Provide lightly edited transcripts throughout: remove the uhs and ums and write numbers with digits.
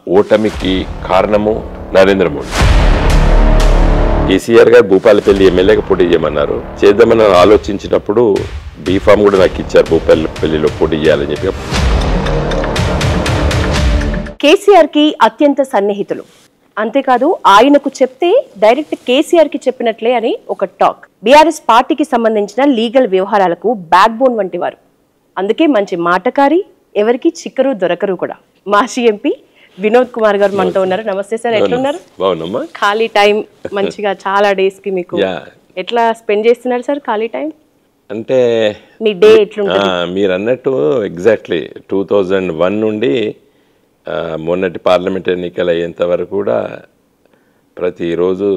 ఓటమికి కారణము నరేంద్ర మోడీ. కేసీఆర్ గారు భూపాలపల్లి ఎమ్మెల్యేగా పోటీ చేయమన్నారు. చేద్దామని ఆలోచించినప్పుడు బీఫామ్ కూడా నాకు ఇచ్చారు, భూపాలపల్లిలో పోటీ చేయాలని చెప్పి. కేసీఆర్ కి అత్యంత సన్నిహితులు, అంతేకాదు ఆయనకు చెప్తే డైరెక్ట్ కేసీఆర్ కి చెప్పినట్లే అని ఒక టాక్. బీఆర్ఎస్ పార్టీకి సంబంధించిన లీగల్ వ్యవహారాలకు బ్యాక్ బోన్ వంటి వారు. అందుకే మంచి మాటకారి, ఎవరికి చిక్కరు దొరకరు కూడా. మాజీ ఎంపీ వినోద్ కుమార్ గారు మనతో ఉన్నారు. నమస్తే సార్, ఎట్లున్నారు? బాగున్నామ్మా. ఖాళీ టైం మంచిగా చాలా డేస్ కి మీకు ఎట్లా స్పెండ్ చేస్తున్నారు సార్ ఖాళీ టైం? అంటే మీ డే ఎట్లుంటుంది? మీరు అన్నట్టు ఎగ్జాక్ట్లీ 2001 నుండి మొన్నటి పార్లమెంట్ ఎన్నికలు అయ్యేంత వరకు కూడా ప్రతిరోజు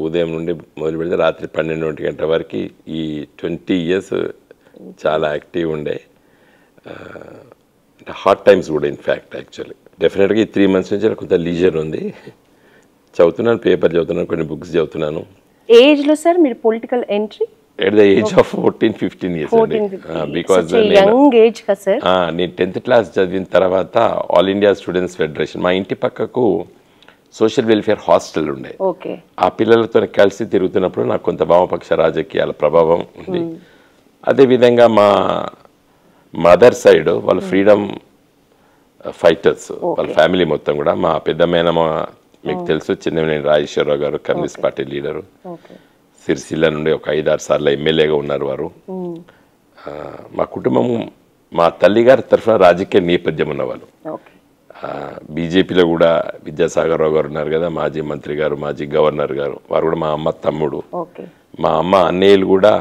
ఉదయం నుండి మొదలు పెడితే రాత్రి 12 గంటల వరకు ఈ 20 years చాలా యాక్టివ్ ఉండే. హాట్ టైమ్స్ కూడా ఇన్ఫ్యాక్ట్ యాక్చువల్లీ డెఫినెట్గా ఈ 3 months నుంచి కొంత లీజర్ ఉంది. చదువుతున్నాను, పేపర్ చదువుతున్నాను, కొన్ని బుక్స్ చదువుతున్నాను. ఏజ్లో సార్ మీరు political entry? At the age of 14-15 years because నేను 10th class చదివిన తర్వాత ఆల్ ఇండియా స్టూడెంట్స్ ఫెడరేషన్, మా ఇంటి పక్కకు సోషల్ వెల్ఫేర్ హాస్టల్ ఉండే. ఆ పిల్లలతో కలిసి తిరుగుతున్నప్పుడు నాకు కొంత వామపక్ష రాజకీయాల ప్రభావం ఉంది. అదేవిధంగా మా మదర్ సైడ్ వాళ్ళు ఫ్రీడమ్ ఫైటర్స్, వాళ్ళ ఫ్యామిలీ మొత్తం కూడా. మా పెద్ద మేనమ్మ మీకు తెలుసు, చిన్నమనేని రాజేశ్వరరావు గారు, కమ్యూనిస్ట్ పార్టీ లీడరు, సిరిసిల్ల నుండి ఒక 5-6 సార్లు ఎమ్మెల్యేగా ఉన్నారు వారు. మా కుటుంబం, మా తల్లిగారి తరఫున రాజకీయ నేపథ్యం ఉన్నవాళ్ళు. బీజేపీలో కూడా విద్యాసాగర్ రావు గారు ఉన్నారు కదా, మాజీ మంత్రి గారు, మాజీ గవర్నర్ గారు, వారు కూడా మా అమ్మ తమ్ముడు. మా అమ్మ అన్నయ్యలు కూడా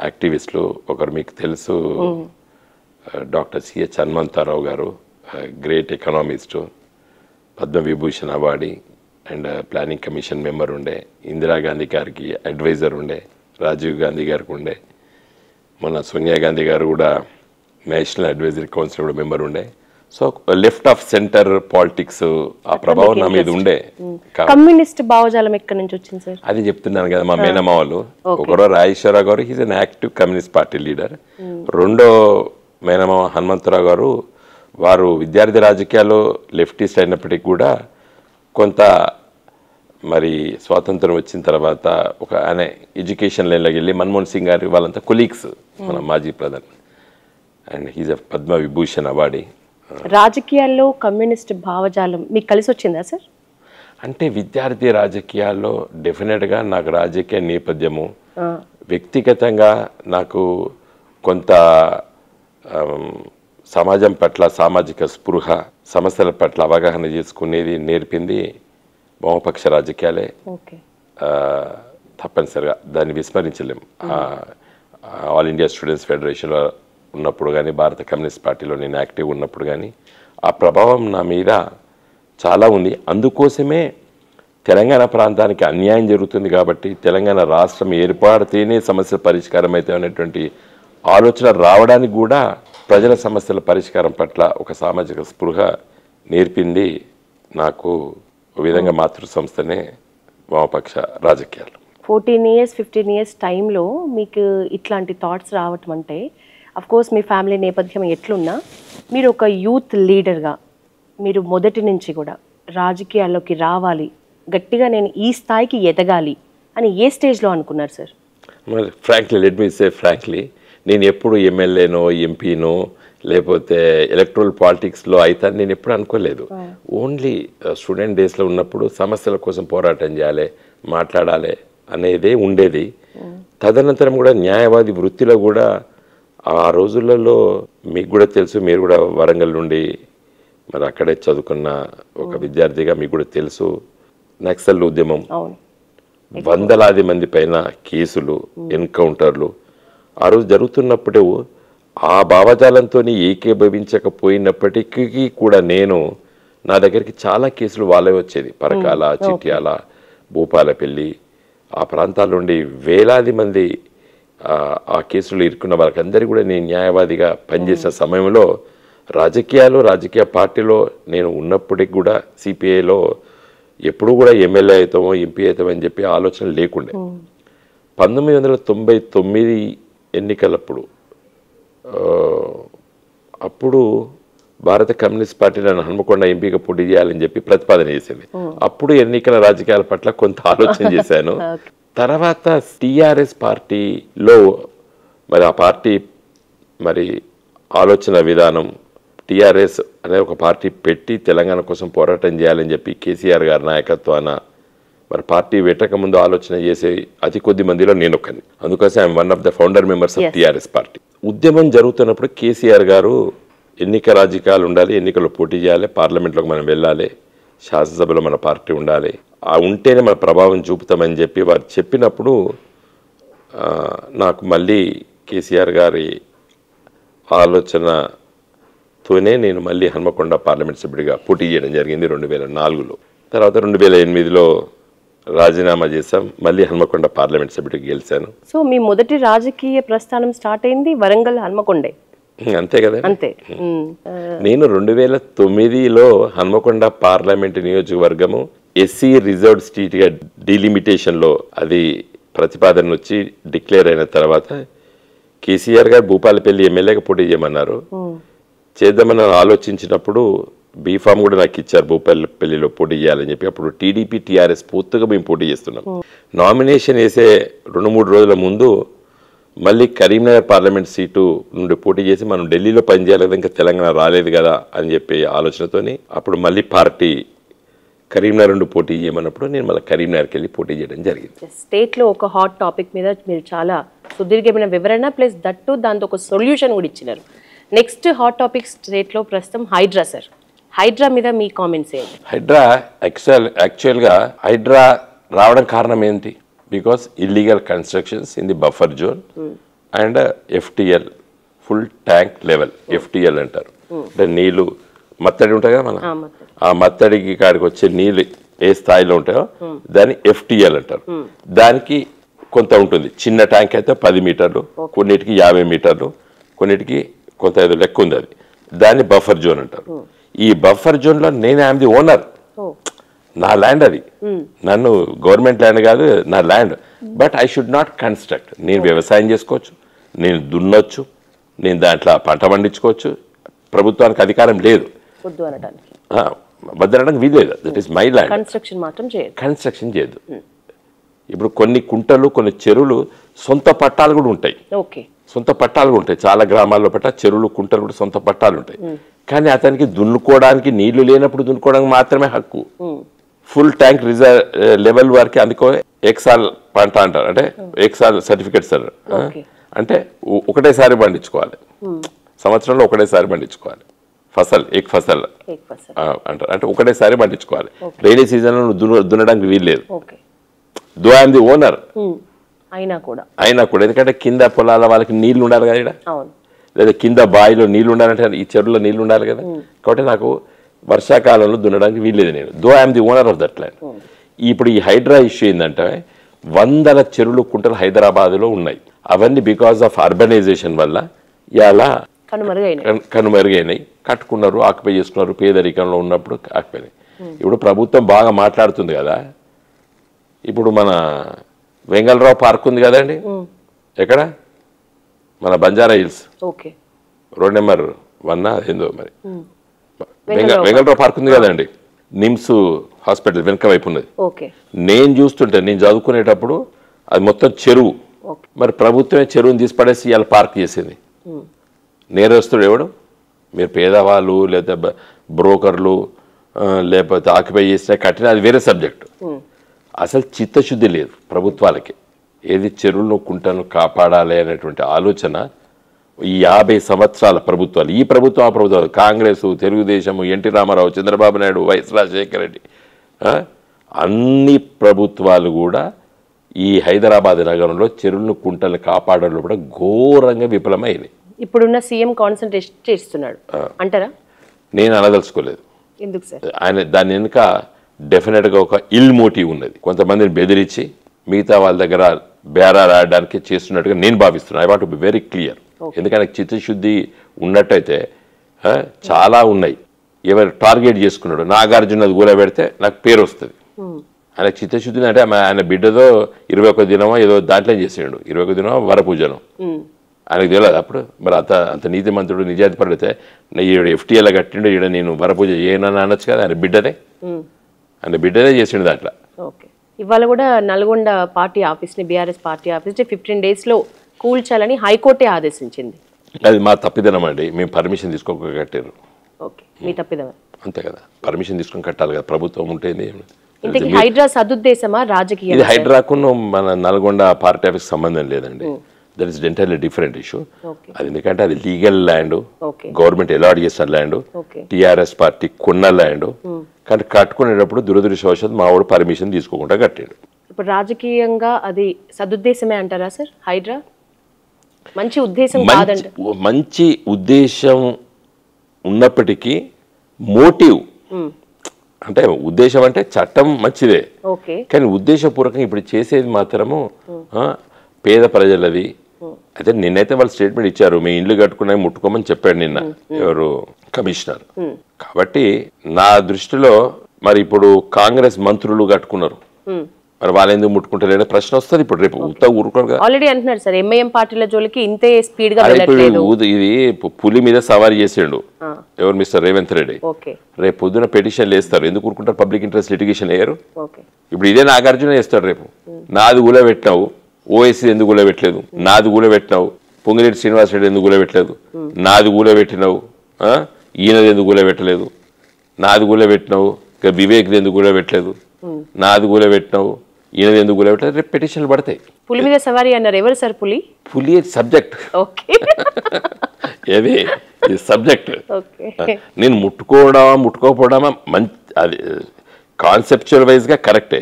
యాక్టివిస్టులు. ఒకరు మీకు తెలుసు, డాక్టర్ సిహెచ్ హనుమంతరావు గారు, great economist, Padma Vibhushan awardee and planning commission member ఉండే. ఇందిరాగాంధీ గారికి అడ్వైజర్ ఉండే, రాజీవ్ గాంధీ గారికి ఉండే. మన సోనియా గాంధీ గారు కూడా నేషనల్ అడ్వైజరీ కౌన్సిల్ కూడా మెంబర్ ఉండే. So left of centre politics ఆ ప్రభావం నా మీద ఉండే. కమ్యూనిస్ట్ భావజాలం ఎక్కడి నుంచి వచ్చింది సార్? అది చెప్తున్నాను కదా, మా మేనమ్మ వాళ్ళు. ఒకరో రాజేశ్వరరావు గారు, he's an active communist party leader. రెండో మేనమ్మ హనుమంతరావు గారు, వారు విద్యార్థి రాజకీయాల్లో లెఫ్టిస్ట్ అయినప్పటికీ కూడా కొంత మరి స్వాతంత్రం వచ్చిన తర్వాత ఒక ఆయన ఎడ్యుకేషన్ లైన్లోకి వెళ్ళి మన్మోహన్ సింగ్ గారి వాళ్ళంతా కొలీగ్స్, మన మాజీ ప్రధాని. And he's a Padma Vibhushan awardee. రాజకీయాల్లో కమ్యూనిస్ట్ భావజాలం మీకు కలిసి వచ్చిందా సార్? అంటే విద్యార్థి రాజకీయాల్లో డెఫినెట్గా నాకు రాజకీయ నేపథ్యము, వ్యక్తిగతంగా నాకు కొంత సమాజం పట్ల సామాజిక స్పృహ, సమస్యల పట్ల అవగాహన చేసుకునేది నేర్పింది వామపక్ష రాజకీయాలే. తప్పనిసరిగా దాన్ని విస్మరించలేము. ఆల్ ఇండియా స్టూడెంట్స్ ఫెడరేషన్లో ఉన్నప్పుడు కానీ, భారత కమ్యూనిస్ట్ పార్టీలో నేను యాక్టివ్ ఉన్నప్పుడు కానీ ఆ ప్రభావం నా మీద చాలా ఉంది. అందుకోసమే తెలంగాణ ప్రాంతానికి అన్యాయం జరుగుతుంది కాబట్టి తెలంగాణ రాష్ట్రం ఏర్పడితేనే సమస్యల పరిష్కారం అవుతాయి అనేటువంటి ఆలోచన రావడానికి కూడా ప్రజల సమస్యల పరిష్కారం పట్ల ఒక సామాజిక స్పృహ నేర్పింది నాకు. ఒక విధంగా మాతృ సంస్థనే వామపక్ష రాజకీయాలు. 14 years 15 years టైంలో మీకు ఇట్లాంటి థాట్స్ రావటం అంటే, అఫ్కోర్స్ మీ ఫ్యామిలీ నేపథ్యం ఎట్లున్నా మీరు ఒక యూత్ లీడర్గా మీరు మొదటి నుంచి కూడా రాజకీయాల్లోకి రావాలి, గట్టిగా నేను ఈ స్థాయికి ఎదగాలి అని ఏ స్టేజ్లో అనుకున్నారు సార్? ఫ్రాంక్లీ, లెట్ మీ సే ఫ్రాంక్లీ, నేను ఎప్పుడు ఎమ్మెల్యేనో ఎంపీనో లేకపోతే ఎలక్ట్రల్ పాలిటిక్స్లో అయితే నేను ఎప్పుడు అనుకోలేదు. ఓన్లీ స్టూడెంట్ డేస్లో ఉన్నప్పుడు సమస్యల కోసం పోరాటం చేయాలి, మాట్లాడాలి అనేదే ఉండేది. తదనంతరం కూడా న్యాయవాది వృత్తిలో కూడా ఆ రోజులలో మీకు కూడా తెలుసు, మీరు కూడా వరంగల్ నుండి మరి అక్కడే చదువుకున్న ఒక విద్యార్థిగా మీకు కూడా తెలుసు, నక్సల్ ఉద్యమం, వందలాది మంది పైన కేసులు, ఎన్కౌంటర్లు ఆ రోజు జరుగుతున్నప్పుడు ఆ భావజాలంతో ఏకీభవించకపోయినప్పటికీ కూడా నేను, నా దగ్గరికి చాలా కేసులు వాళ్ళే వచ్చేది. పరకాల, చిట్యాల, భూపాలపల్లి ఆ ప్రాంతాల నుండి వేలాది మంది ఆ కేసులు ఇరుక్కున్న వాళ్ళకందరికీ కూడా నేను న్యాయవాదిగా పనిచేసిన సమయంలో రాజకీయాలు, రాజకీయ పార్టీలో నేను ఉన్నప్పటికి కూడా సిపిఐలో ఎప్పుడు కూడా ఎమ్మెల్యే అవుతామో ఎంపీ అవుతామో అని చెప్పి ఆలోచన లేకుండే. 1999 ఎన్నికలప్పుడు అప్పుడు భారత కమ్యూనిస్ట్ పార్టీ నన్ను హన్మకొండ ఎంపీగా పోటీ చేయాలని చెప్పి ప్రతిపాదన చేసింది. అప్పుడు ఎన్నికల రాజకీయాల పట్ల కొంత ఆలోచన చేశాను. తర్వాత టిఆర్ఎస్ పార్టీలో మరి ఆ పార్టీ మరి ఆలోచన విధానం, టిఆర్ఎస్ అనే ఒక పార్టీ పెట్టి తెలంగాణ కోసం పోరాటం చేయాలని చెప్పి కేసీఆర్ గారి నాయకత్వాన మరి పార్టీ పెట్టక ముందు ఆలోచన చేసే అతి కొద్ది మందిలో నేను ఒకరిని. అందుకోసం I'm one of the founder members of TRS party. ఉద్యమం జరుగుతున్నప్పుడు కేసీఆర్ గారు ఎన్నిక రాజకీయాలు ఉండాలి, ఎన్నికల్లో పోటీ చేయాలి, పార్లమెంట్లోకి మనం వెళ్ళాలి, శాసనసభలో మన పార్టీ ఉండాలి, ఆ ఉంటేనే మన ప్రభావం చూపుతామని చెప్పి వారు చెప్పినప్పుడు నాకు మళ్ళీ కేసీఆర్ గారి ఆలోచనతోనే నేను మళ్ళీ హన్మకొండ పార్లమెంట్ సభ్యుడిగా పోటీ చేయడం జరిగింది 2004లో. తర్వాత 2008లో రాజీనామా చేశాం, మళ్ళీ హన్మకొండ పార్లమెంట్ సభ్యుడికి గెలిచాను. సో మీ మొదటి రాజకీయ ప్రస్థానం స్టార్ట్ అయింది వరంగల్ హన్మకొండే, అంతే కదా? అంతే. నేను 2009లో హన్మకొండ పార్లమెంట్ నియోజకవర్గము ఎస్సీ రిజర్వ్డ్ స్టేట్గా డిలిమిటేషన్లో అది ప్రతిపాదన వచ్చి డిక్లేర్ అయిన తర్వాత కేసీఆర్ గారు భూపాలపల్లి ఎమ్మెల్యేగా పోటీ చేయమన్నారు. చేద్దామని ఆలోచించినప్పుడు బీఫామ్ కూడా నాకు ఇచ్చారు భూపాలపల్లిలో పోటీ చేయాలని చెప్పి. అప్పుడు టీడీపీ టీఆర్ఎస్ పూర్తిగా మేము పోటీ చేస్తున్నాం. నామినేషన్ వేసే 2-3 రోజుల ముందు మళ్ళీ కరీంనగర్ పార్లమెంట్ సీటు నుండి పోటీ చేసి మనం ఢిల్లీలో పనిచేయాలి కదా, ఇంకా తెలంగాణ రాలేదు కదా అని చెప్పి ఆలోచనతోని అప్పుడు మళ్ళీ పార్టీ కరీంనగర్ నుండి పోటీ చేయమన్నప్పుడు నేను మళ్ళీ కరీంనగర్కి వెళ్ళి పోటీ చేయడం జరిగింది. స్టేట్లో ఒక హాట్ టాపిక్ మీద మీరు చాలా సుదీర్ఘమైన వివరణ ప్లస్ దట్టు దాంతో ఒక సొల్యూషన్ కూడా ఇచ్చినారు. నెక్స్ట్ హాట్ టాపిక్ స్టేట్లో ప్రస్తుతం హైడ్రా. సార్, హైడ్రా మీద మీ కామెంట్స్ ఏంటి? హైడ్రా యాక్చువల్గా హైడ్రా రావడం కారణం ఏంటి? Because illegal constructions in the buffer zone and FTL full tank level, FTL అంటారు. అంటే నీళ్లు మత్తడి ఉంటాయి కదా, మన ఆ మత్తడికి కాడికి వచ్చే నీళ్ళు ఏ స్థాయిలో ఉంటాయో దాన్ని ఎఫ్టిఎల్ అంటారు. దానికి కొంత ఉంటుంది. చిన్న ట్యాంక్ అయితే 10 మీటర్లు, కొన్నిటికి 50 మీటర్లు, కొన్నిటికి కొంత ఏదో లెక్క ఉంది. అది దాన్ని బఫర్ జోన్ అంటారు. ఈ బఫర్ జోన్లో నేను ఐఎమ్ ది ఓనర్, నా ల్యాండ్ అది, నన్ను గవర్నమెంట్ ల్యాండ్ కాదు, నా land. But I should not construct. నేను వ్యవసాయం చేసుకోవచ్చు, నేను దున్నొచ్చు, నేను దాంట్లో పంట పండించుకోవచ్చు. ప్రభుత్వానికి అధికారం లేదు, వద్దనడానికి వీలేదు. That is my land. Construction చేయదు. ఇప్పుడు కొన్ని కుంటలు, కొన్ని చెరువులు సొంత పట్టాలు కూడా ఉంటాయి. సొంత పట్టాలు కూడా ఉంటాయి. చాలా గ్రామాల్లో పట్ట చెరువులు, కుంటలు కూడా సొంత పట్టాలు ఉంటాయి. కానీ అతనికి దున్నుకోవడానికి నీళ్లు లేనప్పుడు దున్నుకోవడానికి మాత్రమే హక్కు. ఫుల్ ట్యాంక్ రిజర్వ్ లెవెల్ వరకు అందుకో ఎక్సాల్ పంట అంటారు, అంటే ఎక్సాల్ సర్టిఫికెట్స్ అన్నారు. అంటే ఒకటేసారి పండించుకోవాలి, సంవత్సరంలో ఒకటేసారి పండించుకోవాలి. ఫసల్ ఏక్ ఫసల్ అంటారు, అంటే ఒకటేసారి పండించుకోవాలి. రైనీ సీజన్లో దున్నడానికి వీల్లేదు. దో ఐఎమ్ ది ఓనర్ అయినా కూడా ఎందుకంటే కింద పొలాల వాళ్ళకి నీళ్లు ఉండాలి కదా, లేదా కింద బావిలో నీళ్లు ఉండాలంటే ఈ చెరువులో నీళ్లు ఉండాలి కదా. కాబట్టి నాకు వర్షాకాలంలో దున్నడానికి వీల్లేదు. నేను though I'm the owner of that land. ఇప్పుడు ఈ హైడ్రా ఇష్యూ ఏంటంటే 100 చెరువులు, కుంటలు హైదరాబాద్లో ఉన్నాయి. అవన్నీ బికాస్ ఆఫ్ అర్బనైజేషన్ వల్ల ఇలా కనుమరుగైనాయి. కట్టుకున్నారు, ఆక్యుపై చేసుకున్నారు. పేదరికంలో ఉన్నప్పుడు ఆక్యుపైనాయి. ఇప్పుడు ప్రభుత్వం బాగా మాట్లాడుతుంది కదా. ఇప్పుడు మన వెంగళరావు పార్క్ ఉంది కదండి, ఎక్కడ మన బంజారా హిల్స్ రోడ్ నెంబర్ 1 ఏందో మరి వెంగళరావు పార్క్ ఉంది కదండి, నిమ్స్ హాస్పిటల్ వెనక వైపు ఉన్నది. నేను చూస్తుంటే, నేను చదువుకునేటప్పుడు అది మొత్తం చెరువు. మరి ప్రభుత్వమే చెరువుని తీసి పడేసి ఇవాళ పార్క్ చేసింది. నేరస్తుడు ఎవడు? మీరు పేదవాళ్ళు, లేదా బ్రోకర్లు, లేకపోతే ఆక్యుపై చేసిన కట్టిన, అది వేరే సబ్జెక్టు. అసలు చిత్తశుద్ధి లేదు ప్రభుత్వాలకి. ఏది చెరువులను, కుంటలను కాపాడాలి అనేటువంటి ఆలోచన ఈ 50 సంవత్సరాల ప్రభుత్వాలు, ఈ ప్రభుత్వం ఆ ప్రభుత్వాలు, కాంగ్రెస్, తెలుగుదేశము, ఎన్టీ రామారావు, చంద్రబాబు నాయుడు, వైఎస్ రాజశేఖర రెడ్డి, అన్ని ప్రభుత్వాలు కూడా ఈ హైదరాబాద్ నగరంలో చెరువులను, కుంటలను కాపాడడంలో కూడా ఘోరంగా విఫలమైనాయి. ఇప్పుడున్న సీఎం కాన్సంట్రేట్ చేస్తున్నాడు అంటారా? నేను అనదలుచుకోలేదు. ఎందుకు సార్? ఆయన దాని వెనుక డెఫినెట్గా ఒక ఇల్ మోటివ్ ఉన్నది. కొంతమందిని బెదిరించి మిగతా వాళ్ళ దగ్గర బేరాలు ఆడడానికి చేస్తున్నట్టుగా నేను భావిస్తున్నాను. I want to be very clear. ఎందుకంటే చిత్తశుద్ధి ఉన్నట్టయితే చాలా ఉన్నాయి. ఎవరు టార్గెట్ చేసుకున్నాడు, నాగార్జున గూల పెడితే నాకు పేరు వస్తుంది. ఆయన చిత్తశుద్ధి అంటే ఆయన బిడ్డతో 21 దినమో ఏదో దాంట్లో చేసాడు. 21 దినమో వరపూజనం ఆయనకు తెలియదు అప్పుడు. మరి అంత నీతిమంతుడు నిజాయితీ పడితే ఈడు FTAలో కట్టిండు, ఈడ నేను వరపూజ చేయనని అనొచ్చు కదా. ఆయన బిడ్డదే చేసిండు దాంట్లో. ఓకే, ఇవాళ కూడా నల్గొండ పార్టీ ఆఫీస్ని, బీఆర్ఎస్ పార్టీ ఆఫీస్ని 15 daysలో కూల్చాలని హైకోర్టే ఆదేశించింది. అది మా తప్పిదనం అండి, మేము పర్మిషన్ తీసుకోక కట్టారు. ఓకే, మీ తప్పిదం అంతే కదా, పర్మిషన్ తీసుకొని కట్టాలి కదా, ప్రభుత్వం ఉంటుంది. ఇంతకీ హైడ్రా సదుద్దేశమా రాజకీయ? ఇది హైడ్రాకు మన నల్గొండ పార్టీ ఆఫీస్ సంబంధం లేదండి. That is entirely different issue. అది ఎందుకంటే అది లీగల్ ల్యాండ్, గవర్నమెంట్ అలాట్ చేసిన ల్యాండ్, టీఆర్ఎస్ పార్టీ కొన్న ల్యాండ్. కానీ కట్టుకునేటప్పుడు దురదృష్టవశాత్తు మా వాడు పర్మిషన్ తీసుకోకుండా కట్టాడు. ఇప్పుడు రాజకీయంగా అది సదుద్దేశమే అంటారా సార్? హైడ్రా మంచి ఉద్దేశం కాదంట. మంచి ఉద్దేశం ఉన్నప్పటికీ మోటివ్ అంటే ఉద్దేశం అంటే చట్టం మంచిదే, కానీ ఉద్దేశపూర్వకంగా ఇప్పుడు చేసేది మాత్రము పేద ప్రజలది. అయితే నిన్నైతే వాళ్ళు స్టేట్మెంట్ ఇచ్చారు, మీ ఇండ్లు కట్టుకున్నాయి ముట్టుకోమని చెప్పాడు నిన్న ఎవరు కమిషనర్. కాబట్టి నా దృష్టిలో మరి ఇప్పుడు కాంగ్రెస్ మంత్రులు కట్టుకున్నారు, మరి వాళ్ళు ఎందుకు ముట్టుకుంటలేదో ప్రశ్న వస్తుంది. ఇప్పుడు రేపు ఊరుకోరు ఆల్రెడీ అంటున్నారు సార్, ఎంఐఎం పార్టీల జోలికి ఇంతే స్పీడ్ గా ఇది పులి మీద సవారీ చేసిండు ఎవరు మిస్టర్ రేవంత్ రెడ్డి. రేపు పొద్దున పిటిషన్లు వేస్తారు, ఎందుకు ఊరుకుంటారు? పబ్లిక్ ఇంట్రెస్ట్ లిటిగేషన్ వేయరు. ఇప్పుడు ఇదే నాగార్జున వేస్తాడు రేపు, నాది కూడా పెట్టినావు, ఓఎస్సీ ఎందుకు కూడా పెట్టలేదు, నాది కూడా పెట్టినావు, పొంగిరెడ్డి శ్రీనివాస్ రెడ్డి ఎందుకు కూడా పెట్టలేదు, నాది కూడా పెట్టినావు, ఈయనది ఎందుకు కూడా పెట్టలేదు, నాది కూడా పెట్టినావు, ఇక వివేక్ ఎందుకు కూడా పెట్టలేదు, నాది కూడా పెట్టినావు, ఈయనది ఎందుకు కూడా పెట్టలేదు. రేపు పిటిషన్లు పడతాయి. పులి మీద సవారీ అన్నారు, ఎవరు సార్ పులి? పులి సబ్జెక్ట్, ఏది సబ్జెక్ట్. నేను ముట్టుకోపోవడమా మంచి, అది కాన్సెప్చువల్ వైజ్ గా కరెక్టే,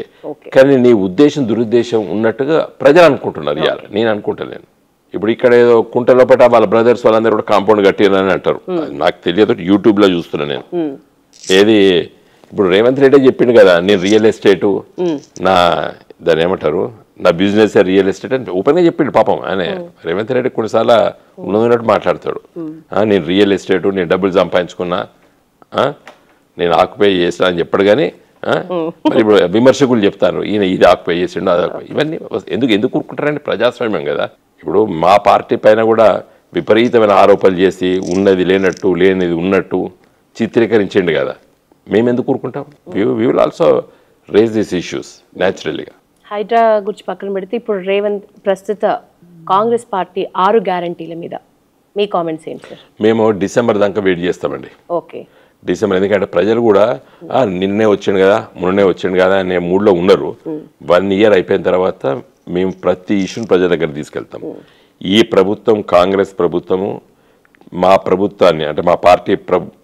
కానీ నీ ఉద్దేశం దురుద్దేశం ఉన్నట్టుగా ప్రజలు అనుకుంటున్నారు. ఇవాళ నేను అనుకుంటలేను. ఇప్పుడు ఇక్కడ ఏదో కుంట లోపల వాళ్ళ బ్రదర్స్ వాళ్ళందరూ కూడా కాంపౌండ్ కట్టిరని అంటారు, నాకు తెలియదు, యూట్యూబ్ లో చూస్తున్నా నేను. ఏది ఇప్పుడు రేవంత్ రెడ్డి చెప్పిండు కదా, నేను రియల్ ఎస్టేటు నా దాన్ని ఏమంటారు నా బిజినెస్ రియల్ ఎస్టేట్ అని ఓపెన్ గా చెప్పిండు పాపం. ఆయన రేవంత్ రెడ్డి కొన్నిసార్లు ఉన్నట్టు మాట్లాడతాడు, నేను రియల్ ఎస్టేటు, నేను డబ్బులు సంపాదించుకున్నా, నేను ఆక్యుపై చేసిన అని చెప్పాడు. కానీ మరి ఇప్పుడు విమర్శకులు చెప్తారు ఈయన ఇది ఆక్యుపై చేసిండు, అది ఆక్యుపై, ఇవన్నీ ఎందుకు కూరుకుంటారండి? ప్రజాస్వామ్యం కదా. ఇప్పుడు మా పార్టీ పైన కూడా విపరీతమైన ఆరోపణలు చేసి ఉన్నది లేనట్టు లేనిది ఉన్నట్టు చిత్రీకరించండి కదా, మేము ఎందుకు కూరుకుంటాం? We will also raise these issues న్యాచురల్గా. హైడ్రా గురించి పక్కన పెడితే ఇప్పుడు రేవంత్ ప్రస్తుత కాంగ్రెస్ పార్టీ 6 గ్యారంటీల మీద మీ కామెంట్స్ ఏంటి సార్? మేము డిసెంబర్ దాకా వెయిట్ చేస్తామండి. ఓకే, డిసెంబర్, ఎందుకంటే ప్రజలు కూడా నిన్నే వచ్చిండు కదా మొన్ననే వచ్చిండు కదా అనే మూడ్లో ఉన్నారు. 1 year అయిపోయిన తర్వాత మేము ప్రతి ఇష్యూని ప్రజల దగ్గర తీసుకెళ్తాం. ఈ ప్రభుత్వం కాంగ్రెస్ ప్రభుత్వము మా ప్రభుత్వాన్ని అంటే మా పార్టీ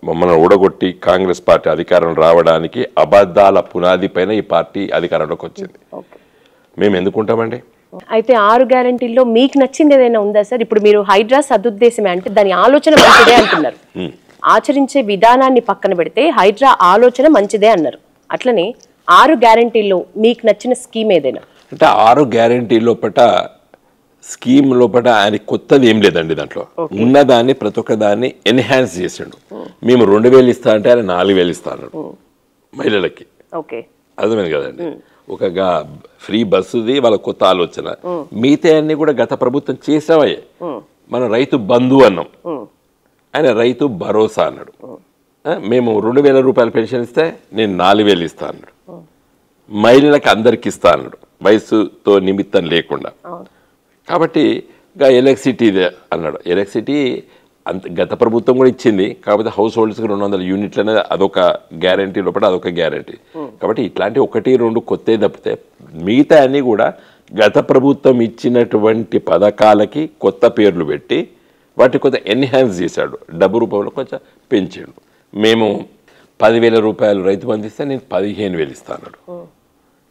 మమ్మల్ని ఓడగొట్టి కాంగ్రెస్ పార్టీ అధికారం రావడానికి అబద్ధాల పునాది పైన ఈ పార్టీ అధికారంలోకి వచ్చింది. మేము ఎందుకుంటామండి? అయితే 6 గ్యారంటీల్లో మీకు నచ్చింది ఏదైనా ఉందా సార్? ఇప్పుడు మీరు హైడ్రా సదుద్దేశమే అంటే దాని ఆలోచన మంచిదే అంటున్నారు, ఆచరించే విధానాన్ని పక్కన పెడితే హైడ్రా ఆలోచన మంచిదే అన్నారు. అట్లనే 6 గ్యారంటీల్లో మీకు నచ్చిన స్కీమ్ ఏదైనా? అంటే 6 గ్యారంటీ లోపల స్కీమ్ లోపల ఆయన కొత్తది ఏం లేదండి. దాంట్లో ఉన్నదాన్ని ప్రతి ఒక్క దాన్ని ఎన్హాన్స్ చేసిండు. మేము 2000 ఇస్తా అంటే ఆయన 4000 ఇస్తా అన్నాడు మహిళలకి. అర్థమైంది కదండి. ఒక ఫ్రీ బస్సుది వాళ్ళ కొత్త ఆలోచన. మిగతా అన్ని కూడా గత ప్రభుత్వం చేసావయ్యే. మనం రైతు బంధు అన్నాం, ఆయన రైతు భరోసా అన్నాడు. మేము 2000 రూపాయల పెన్షన్ ఇస్తే నేను 4000 ఇస్తా అన్నాడు. మహిళలకు అందరికి ఇస్తా అన్నాడు, వయసుతో నిమిత్తం లేకుండా. కాబట్టి ఎలక్ట్రిసిటీ అన్నాడు. ఎలక్ట్రిసిటీ గత ప్రభుత్వం కూడా ఇచ్చింది, కాకపోతే హౌస్ హోల్డ్స్కి 200 యూనిట్లు అనేది అదొక గ్యారంటీ లోపల అదొక గ్యారంటీ. కాబట్టి ఇట్లాంటి 1-2 కొత్త తప్పితే మిగతా అన్నీ కూడా గత ప్రభుత్వం ఇచ్చినటువంటి పథకాలకి కొత్త పేర్లు పెట్టి వాటి కొంత ఎన్హాన్స్ చేశాడు, డబ్బు రూపంలో కొంచెం పెంచాడు. మేము 10,000 రూపాయలు రైతు బంధు ఇస్తే నేను 15,000 ఇస్తాను.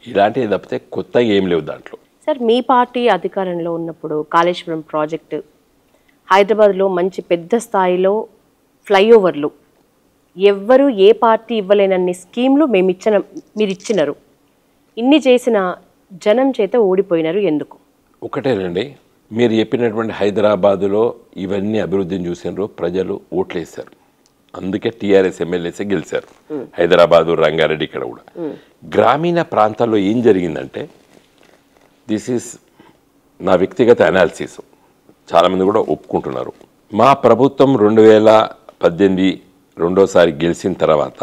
ఇలాంటివి తప్పితే కొత్తగా ఏం లేవు దాంట్లో. సార్, మీ పార్టీ అధికారంలో ఉన్నప్పుడు కాళేశ్వరం ప్రాజెక్టు, హైదరాబాద్లో మంచి పెద్ద స్థాయిలో ఫ్లైఓవర్లు, ఎవ్వరు ఏ పార్టీ ఇవ్వలేనన్ని స్కీమ్లు మీరు ఇచ్చినారు. ఇన్ని చేసిన జనం చేత ఓడిపోయినారు ఎందుకు? ఒకటేనండి, మీరు చెప్పినటువంటి హైదరాబాదులో ఇవన్నీ అభివృద్ధిని చూసినారు, ప్రజలు ఓట్లేశారు. అందుకే టీఆర్ఎస్ ఎమ్మెల్యేసే గెలిచారు. హైదరాబాదు, రంగారెడ్డి ఇక్కడ కూడా. గ్రామీణ ప్రాంతాల్లో ఏం జరిగిందంటే, దిస్ ఈస్ నా వ్యక్తిగత అనాలిసిస్. చాలామంది కూడా ఒప్పుకుంటున్నారు. మా ప్రభుత్వం 2018 రెండోసారి గెలిచిన తర్వాత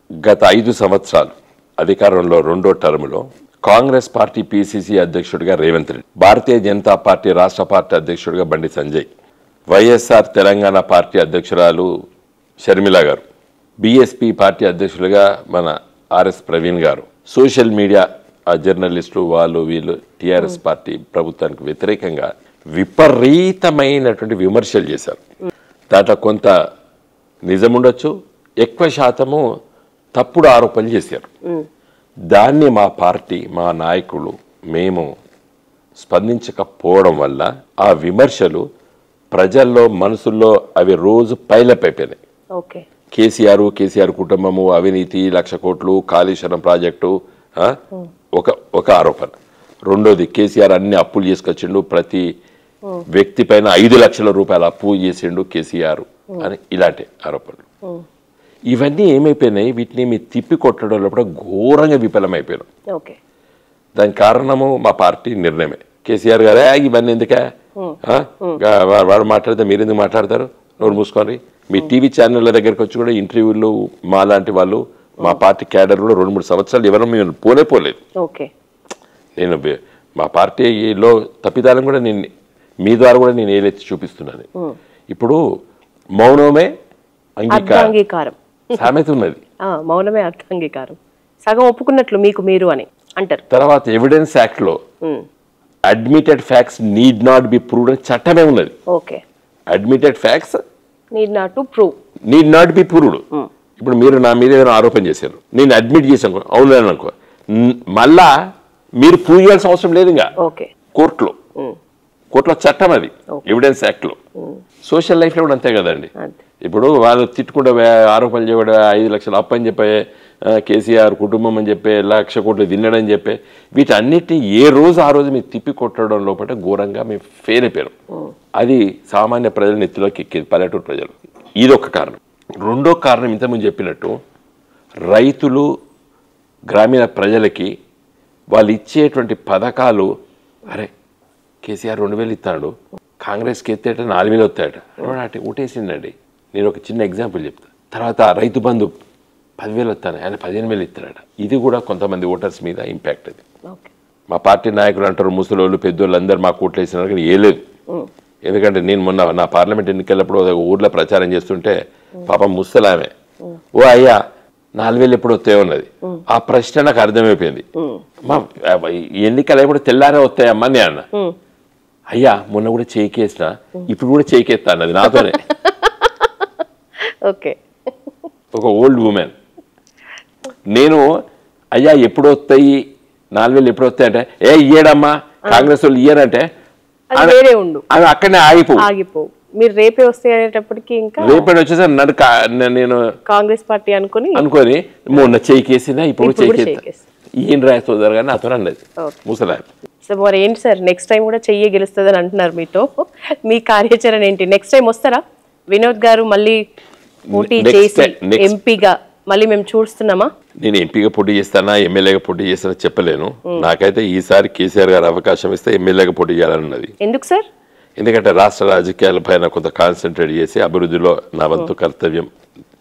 గత 5 సంవత్సరాలు అధికారంలో రెండో టర్ములో కాంగ్రెస్ పార్టీ పిసిసి అధ్యక్షుడిగా రేవంత్ రెడ్డి, భారతీయ జనతా పార్టీ రాష్ట్ర పార్టీ అధ్యక్షుడిగా బండి సంజయ్, వైఎస్ఆర్ తెలంగాణ పార్టీ అధ్యక్షురాలు షర్మిల గారు, బిఎస్పి పార్టీ అధ్యక్షులుగా మన ఆర్ఎస్ ప్రవీణ్ గారు, సోషల్ మీడియా ఆ జర్నలిస్టులు వాళ్ళు వీళ్ళు టిఆర్ఎస్ పార్టీ ప్రభుత్వానికి వ్యతిరేకంగా విపరీతమైనటువంటి విమర్శలు చేశారు. దాంట్లో కొంత నిజముండొచ్చు, ఎక్కువ శాతము తప్పుడు ఆరోపణలు చేశారు. దాన్ని మా పార్టీ మా నాయకులు మేము స్పందించకపోవడం వల్ల ఆ విమర్శలు ప్రజల్లో మనసుల్లో అవి రోజు పైలప్ అయిపోయినాయి. కేసీఆర్ కుటుంబము, అవినీతి, 1,00,000 కోట్లు, కాళేశ్వరం ప్రాజెక్టు ఒక ఆరోపణ. రెండోది కేసీఆర్ అన్ని అప్పులు చేసుకొచ్చిండు, ప్రతి వ్యక్తి పైన 5 లక్షల రూపాయల అప్పు చేసిండు కేసీఆర్ అని ఇలాంటి ఆరోపణలు. ఇవన్నీ ఏమైపోయినాయి, వీటిని మీ తిప్పి కొట్టడంలో కూడా ఘోరంగా విఫలమైపోయినాం. దానికి కారణము మా పార్టీ నిర్ణయమే. కేసీఆర్ గారే ఇవన్నీ ఎందుకే, వాడు మాట్లాడితే మీరు ఎందుకు మాట్లాడతారు, నోరు మూసుకొని. మీ టీవీ ఛానళ్ళ దగ్గరికి వచ్చి కూడా ఇంటర్వ్యూలు మా లాంటి వాళ్ళు మా పార్టీ క్యాడర్ కూడా 2-3 సంవత్సరాలు ఎవరో మేము పోలేదు. నేను మా పార్టీలో తప్పిదాలను కూడా నేను మీ ద్వారా కూడా నేను ఏదైతే చూపిస్తున్నాను. ఇప్పుడు మౌనమే అంగీకారం సామెత ఉన్నది. మౌనమే అర్థాంగీకారం, సగం ఒప్పుకున్నట్లు మీకు మీరు అని అంటారు. తర్వాత ఎవిడెన్స్ యాక్ట్ లో admitted facts need not be proved అని చట్టమే ఉన్నది. Admitted facts need not be proved. ఇప్పుడు మీరు నా మీద ఏదైనా ఆరోపణ చేశారు, నేను అడ్మిట్ చేశాను అవును అనుకో, మళ్ళా మీరు ప్రూవ్ చేయాల్సిన అవసరం లేదు. ఇంకా కోర్టులో చట్టం అది, ఎవిడెన్స్ యాక్ట్ లో. సోషల్ లైఫ్ లో కూడా అంతే కదండి. ఇప్పుడు వాళ్ళు తిట్టుకుంటే ఆరోపణలు చేయడం, 5 లక్షలు అప్పు అని చెప్పే, కేసీఆర్ కుటుంబం అని చెప్పే, 1,00,000 కోట్లు తినడని చెప్పే, వీటన్నిటిని ఏ రోజు ఆ రోజు మీరు తిప్పి కొట్టడం లోపల ఘోరంగా మేము ఫెయిల్ అయిపోయాం. అది సామాన్య ప్రజల నెత్తిలోకి ఎక్కేది, పల్లెటూరు ప్రజలు. ఇదొక కారణం. రెండో కారణం ఇంతకుముందు చెప్పినట్టు రైతులు, గ్రామీణ ప్రజలకి వాళ్ళు ఇచ్చేటువంటి పథకాలు, అరే కేసీఆర్ 2,000 ఇస్తాడు, కాంగ్రెస్కి ఎత్తేట 4,000 వస్తాయట అంటే ఊటేసిందండి. నేను ఒక చిన్న ఎగ్జాంపుల్ చెప్తాను. తర్వాత రైతు బంధు 10,000 వస్తాను, ఆయన 15,000 ఇస్తాడట. ఇది కూడా కొంతమంది ఓటర్స్ మీద ఇంపాక్ట్. అది మా పార్టీ నాయకులు అంటారు, ముసలోళ్ళు పెద్దోళ్ళు అందరూ మా కోట్లు వేసినారు, కానీ ఏ లేదు. ఎందుకంటే నేను మొన్న నా పార్లమెంట్ ఎన్నికలప్పుడు ఊర్లో ప్రచారం చేస్తుంటే పాపం ముసలామె, ఓ అయ్యా 4,000 ఎప్పుడు వస్తాయో ఉన్నది. ఆ ప్రశ్న నాకు అర్థమైపోయింది. మా ఎన్నికలు ఎప్పుడు తెల్లారే వస్తాయమ్మా అని అన్న. అయ్యా మొన్న కూడా చేయికేసిన, ఇప్పుడు కూడా చేయికేస్తా అన్నది నాతోనే. ఒక ఓల్డ్ ఉమెన్. నేను అయ్యా ఎప్పుడు వస్తాయి 4,000 ఎప్పుడు వస్తాయి అంటే, ఇయ్యడమ్మా కాంగ్రెస్ వాళ్ళు ఇయ్యరంటే అవి అక్కడనే ఆగిపో. మీరు రేపే వస్తే అనేటప్పటికి ఇంకా రేపే వచ్చేసరి నేను కాంగ్రెస్ పార్టీ అనుకుని మొన్న చేయికేసినా ఇప్పుడు చేయికేస్తా ఈయన రాయసోదరు కానీ అతను అన్నది ముసలా. సో మరి ఏంటి సార్, నెక్స్ట్ టైం కూడా చెయ్యి గెలుస్తుంది అని అంటున్నారు. మీతో మీ కార్యాచరణ ఏంటి? నెక్స్ట్ టైం వస్తారా వినోద్ గారు? మళ్ళీ పోటీ చేసి ఎంపీగా మళ్ళీ మేము చూస్తున్నామా? నేను ఎంపీగా పోటీ చేస్తానా ఎమ్మెల్యేగా పోటీ చేస్తానా చెప్పలేను. నాకైతే ఈసారి కేసీఆర్ గారు అవకాశం ఇస్తే ఎమ్మెల్యేగా పోటీ చేయాలన్నది. ఎందుకు సార్? ఎందుకంటే రాష్ట్ర రాజకీయాల పైన కొంత కాన్సన్ట్రేట్ చేసి అభివృద్ధిలో నా వంతు కర్తవ్యం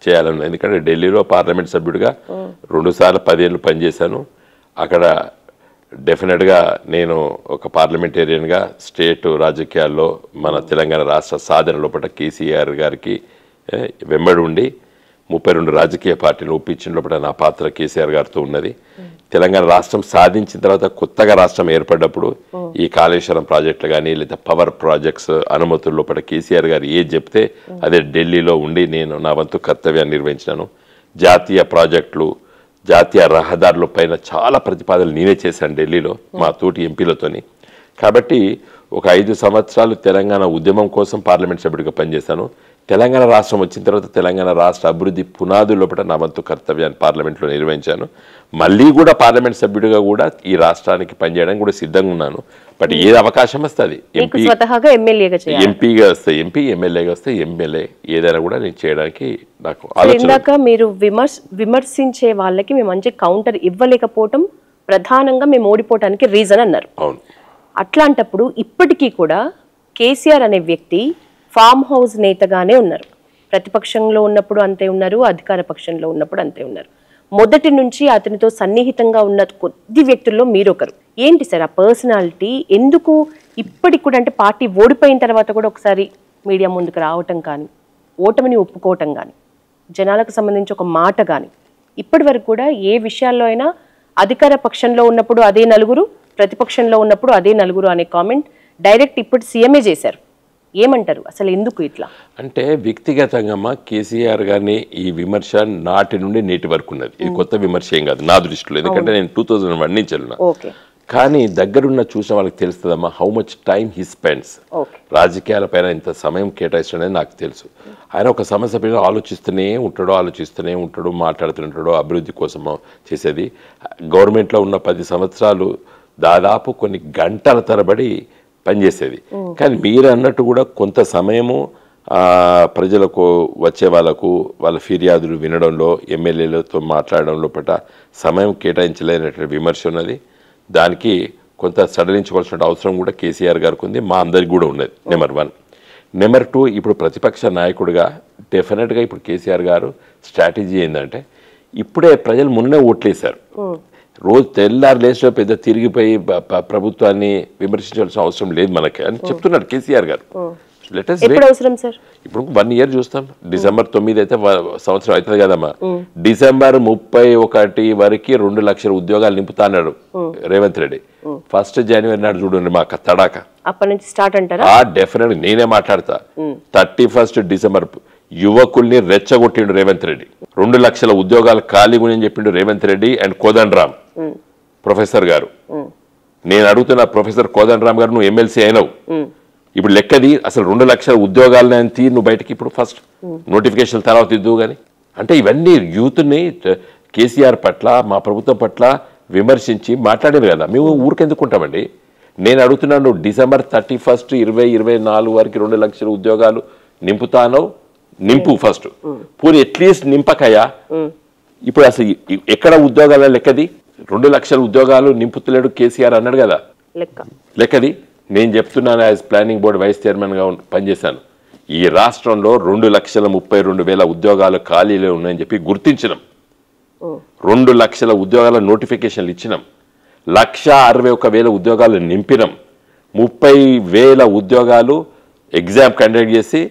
చేయాలన్నది. ఎందుకంటే ఢిల్లీలో పార్లమెంట్ సభ్యుడిగా 2 సార్లు 10 ఏళ్ళు పనిచేశాను. అక్కడ డెఫినెట్గా నేను ఒక పార్లమెంటేరియన్గా స్టేట్ రాజకీయాల్లో మన తెలంగాణ రాష్ట్ర సాధన లోపల కేసీఆర్ గారికి వెంబడి ఉండి 32 రాజకీయ పార్టీలు ఒప్పించిన లోపల నా పాత్ర కేసీఆర్ గారితో ఉన్నది. తెలంగాణ రాష్ట్రం సాధించిన తర్వాత కొత్తగా రాష్ట్రం ఏర్పడ్డప్పుడు ఈ కాళేశ్వరం ప్రాజెక్టులు కానీ లేదా పవర్ ప్రాజెక్ట్స్ అనుమతుల లోపల కేసీఆర్ గారు ఏది చెప్తే అదే ఢిల్లీలో ఉండి నేను నా వంతు కర్తవ్యాన్ని నిర్వహించినాను. జాతీయ ప్రాజెక్టులు, జాతీయ రహదారుల పైన చాలా ప్రతిపాదనలు నేనే చేశాను ఢిల్లీలో మా తోటి ఎంపీలతోని. కాబట్టి ఒక 5 సంవత్సరాలు తెలంగాణ ఉద్యమం కోసం పార్లమెంట్ సభ్యుడిగా పనిచేశాను. తెలంగాణ రాష్ట్రం వచ్చిన తర్వాత తెలంగాణ రాష్ట్ర అభివృద్ధి పునాదుల లోపల నా వంతు కర్తవ్యాన్ని పార్లమెంట్లో నిర్వహించాను. మళ్ళీ కూడా పార్లమెంట్ సభ్యుడిగా కూడా ఈ రాష్ట్రానికి పనిచేయడానికి కూడా సిద్ధంగా ఉన్నాను. బట్ ఏది అవకాశం వస్తుంది, ఎంపీగా వస్తే ఎంపీ, ఎమ్మెల్యేగా వస్తే ఎమ్మెల్యే, ఏదైనా కూడా నేను చేయడానికి నాకు ఆలోచన. మీరు విమర్శించే వాళ్ళకి మేము మంచి కౌంటర్ ఇవ్వలేకపోవటం ప్రధానంగా మేము ఓడిపోవటానికి రీజన్ అన్నారు. అవును. అట్లాంటప్పుడు ఇప్పటికీ కూడా కేసీఆర్ అనే వ్యక్తి ఫామ్ హౌస్ నేతగానే ఉన్నారు. ప్రతిపక్షంలో ఉన్నప్పుడు అంతే ఉన్నారు, అధికార పక్షంలో ఉన్నప్పుడు అంతే ఉన్నారు. మొదటి నుంచి అతనితో సన్నిహితంగా ఉన్న కొద్ది వ్యక్తుల్లో మీరొకరు. ఏంటి సార్ ఆ పర్సనాలిటీ? ఎందుకు ఇప్పటికి కూడా, అంటే పార్టీ ఓడిపోయిన తర్వాత కూడా ఒకసారి మీడియా ముందుకు రావటం కానీ, ఓటమిని ఒప్పుకోవటం కానీ, జనాలకు సంబంధించి ఒక మాట కానీ, ఇప్పటి వరకు కూడా ఏ విషయాల్లో అయినా అధికార పక్షంలో ఉన్నప్పుడు అదే నలుగురు, ప్రతిపక్షంలో ఉన్నప్పుడు అదే నలుగురు అనే కామెంట్ డైరెక్ట్ ఇప్పుడు సీఎంఏ చేశారు. ఏమంటారు అసలు, ఎందుకు ఇట్లా? అంటే వ్యక్తిగతంగా కేసీఆర్ గారిని ఈ విమర్శ నాటి నుండి నేటి వరకు ఉన్నది. ఇది కొత్త విమర్శ ఏం కాదు నా దృష్టిలో, ఎందుకంటే నేను 2001 నుంచి వెళ్ళిన. కానీ దగ్గరున్న చూసిన వాళ్ళకి తెలుస్తుందమ్మా how much time he spends. రాజకీయాల పైన ఇంత సమయం కేటాయిస్తుండేది నాకు తెలుసు. ఆయన ఒక సమస్య పైన ఆలోచిస్తూనే ఉంటాడు, మాట్లాడుతుంటాడు, అభివృద్ధి కోసం చేసేది. గవర్నమెంట్లో ఉన్న 10 సంవత్సరాలు దాదాపు కొన్ని గంటల తరబడి పనిచేసేది. కానీ మీరు అన్నట్టు కూడా కొంత సమయము ప్రజలకు వచ్చే వాళ్ళ ఫిర్యాదులు వినడంలో, ఎమ్మెల్యేలతో మాట్లాడడంలో పట్ల సమయం కేటాయించలేనటువంటి విమర్శ ఉన్నది. దానికి కొంత సడలించుకోవాల్సిన అవసరం కూడా కేసీఆర్ గారికి ఉంది, మా అందరికి కూడా ఉన్నది. నెంబర్ 1. నెంబర్ 2, ఇప్పుడు ప్రతిపక్ష నాయకుడిగా డెఫినెట్గా ఇప్పుడు కేసీఆర్ గారు స్ట్రాటజీ ఏంటంటే, ఇప్పుడే ప్రజలు మొన్నే ఓట్లేశారు. రోజు తెల్లారు లేచిన పెద్ద తిరిగిపోయి ప్రభుత్వాన్ని విమర్శించాల్సిన అవసరం లేదు మనకి అని చెప్తున్నాడు కేసీఆర్ గారు. ఇప్పుడు 1 ఇయర్ చూస్తాం. డిసెంబర్ 9 అయితే సంవత్సరం అవుతుంది కదమ్మా. డిసెంబర్ 31 వరకు 2 లక్షల ఉద్యోగాలు నింపుతా అన్నాడు రేవంత్ రెడ్డి. 1 జనవరి నాడు చూడండి మా తడాక అప్పటి నుంచి స్టార్ట్ అంటారా? డెఫినెట్ నేనే మాట్లాడతా. 31 డిసెంబర్ యువకుల్ని రెచ్చగొట్టిండు రేవంత్ రెడ్డి. 2 లక్షల ఉద్యోగాలు ఖాళీగా అని చెప్పిండు రేవంత్ రెడ్డి అండ్ కోదండరామ్ ప్రొఫెసర్ గారు. నేను అడుగుతున్నా, ప్రొఫెసర్ కోదండరామ్ గారు, నువ్వు ఎమ్మెల్సీ అయినావు, ఇప్పుడు లెక్కది అసలు 2 లక్షల ఉద్యోగాలని తీ నువ్వు బయటకి ఇప్పుడు ఫస్ట్ నోటిఫికేషన్ తర్వాత ఇద్దు కానీ. అంటే ఇవన్నీ యూత్ని కేసీఆర్ పట్ల, మా ప్రభుత్వం పట్ల విమర్శించి మాట్లాడారు కదా. మేము ఊరికెందుకుంటామండి? నేను అడుగుతున్నాను, నువ్వు డిసెంబర్ 31, 2024 వరకు 2 లక్షల ఉద్యోగాలు నింపుతానో నింపు ఫస్ట్. పూరి అట్లీస్ట్ నింపకయ్యా. ఇప్పుడు అసలు ఎక్కడ ఉద్యోగాల లెక్కది? 2 లక్షల ఉద్యోగాలు నింపుతలేడు కేసీఆర్ అన్నాడు కదా లెక్కది. నేను చెప్తున్నాను, యాజ్ ప్లానింగ్ బోర్డు వైస్ చైర్మన్గా పనిచేశాను. ఈ రాష్ట్రంలో 2,32,000 ఉద్యోగాలు ఖాళీలే ఉన్నాయని చెప్పి గుర్తించినాం. 2 లక్షల ఉద్యోగాల నోటిఫికేషన్లు ఇచ్చినాం. 1,61,000 ఉద్యోగాలు నింపినాం. 30,000 ఉద్యోగాలు ఎగ్జామ్ కండక్ట్ చేసి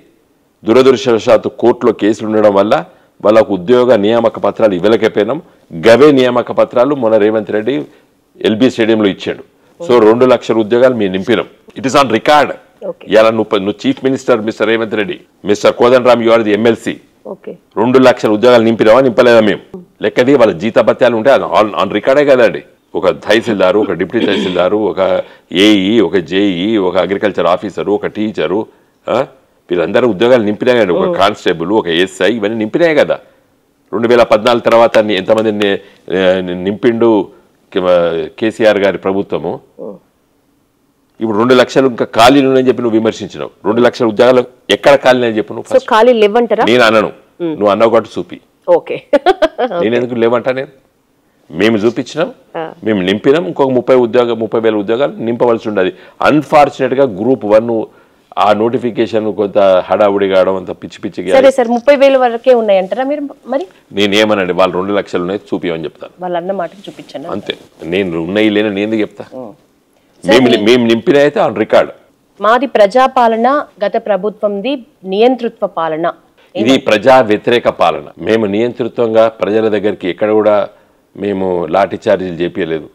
దురదృష్టవశాత్తు కోర్టులో కేసులు ఉండడం వల్ల వాళ్ళకు ఉద్యోగ నియామక పత్రాలు ఇవ్వలేకపోయినాం. గవే నియామక పత్రాలు మొన్న రేవంత్ రెడ్డి ఎల్బీ స్టేడియంలో ఇచ్చాడు. సో 2 లక్షల ఉద్యోగాలు మేము నింపినాం. It is on record. ఇలా నువ్వు chief minister mister Revanth Reddy, mister Kodandaram, you are the MLC. 2 లక్షల ఉద్యోగాలు నింపినావా నింపలేదా? మేము లెక్కది. వాళ్ళ జీతభత్యాలు ఉంటే ఆన్ రికార్డే కదండి. ఒక తహసీల్దారు, ఒక డిప్యూటీ తహసీల్దారు, ఒక ఏఈ, ఒక జేఈ, ఒక అగ్రికల్చర్ ఆఫీసరు, ఒక టీచరు, వీళ్ళందరూ ఉద్యోగాలు నింపినాయి కదా. ఒక కానిస్టేబుల్, ఒక ఎస్ఐ, ఇవన్నీ నింపినాయి కదా. 2014 తర్వాత ఎంతమంది నింపిండు కేసీఆర్ గారి ప్రభుత్వము? ఇప్పుడు 2 లక్షలు ఇంకా ఖాళీలు ఉన్నాయని చెప్పి నువ్వు విమర్శించినావు. 2 లక్షల ఉద్యోగాలు ఎక్కడ ఖాళీ అని చెప్పు నువ్వు? ఖాళీ లేవంటారా? నేను అనను, నువ్వు అన్నావు కాబట్టి చూపి. నేను ఎందుకు లేవంటా? మేము చూపించినాం, మేము నింపినాం. ఇంకొక 30,000 ఉద్యోగాలు నింపవలసి ఉండదు. అన్ఫార్చునేట్ గా గ్రూప్ 1 ఆ నోటిఫికేషన్ కొంత హడావుడి కావడం, అంత పిచ్చి పిచ్చిగా. 30,000 వరకే ఉన్నాయంటారా మీరు? మరి నేనేమనండి, వాళ్ళు 2 లక్షలు ఉన్నాయి చూపించమని చెప్తాను. వాళ్ళు అన్న మాటకు చూపించాను అంతే. నేను ఉన్నాయి లేని నేను ఎందుకు చెప్తా? మేము నింపిన అయితే ఆన్ రికార్డ్. మాది ప్రజాపాలన, గత ప్రభుత్వంది నియంతృత్వ పాలన. ఇది ప్రజా వ్యతిరేక పాలన. మేము నియంతృత్వంగా ప్రజల దగ్గరికి ఎక్కడ కూడా మేము లాఠీ చార్జీలు చేపించలేదు,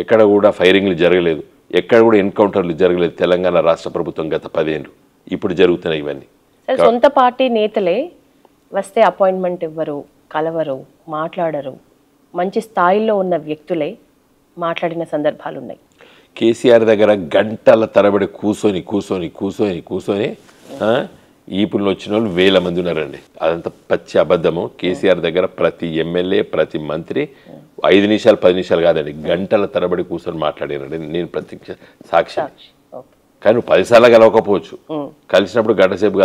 ఎక్కడ కూడా ఫైరింగ్లు జరగలేదు, ఎక్కడ కూడా ఎన్కౌంటర్లు జరగలేదు తెలంగాణ రాష్ట్ర ప్రభుత్వం గత 10 ఏళ్ళు. ఇప్పుడు జరుగుతున్నాయి ఇవన్నీ. సొంత పార్టీ నేతలే వస్తే అపాయింట్మెంట్ ఇవ్వరు, కలవరు, మాట్లాడరు. మంచి స్థాయిలో ఉన్న వ్యక్తులే మాట్లాడిన సందర్భాలు ఉన్నాయి. కేసీఆర్ దగ్గర గంటల తరబడి కూర్చొని ఈపుల్లో వచ్చిన వాళ్ళు 1000 మంది ఉన్నారండి. అదంతా పచ్చి అబద్ధము. కేసీఆర్ దగ్గర ప్రతి ఎమ్మెల్యే, ప్రతి మంత్రి 5 నిమిషాలు 10 నిమిషాలు కాదండి, గంటల తరబడి కూర్చొని మాట్లాడానండి. నేను ప్రత్యక్ష సాక్షి. కానీ నువ్వు 10 సార్లు కలవకపోవచ్చు, కలిసినప్పుడు గంట సేపు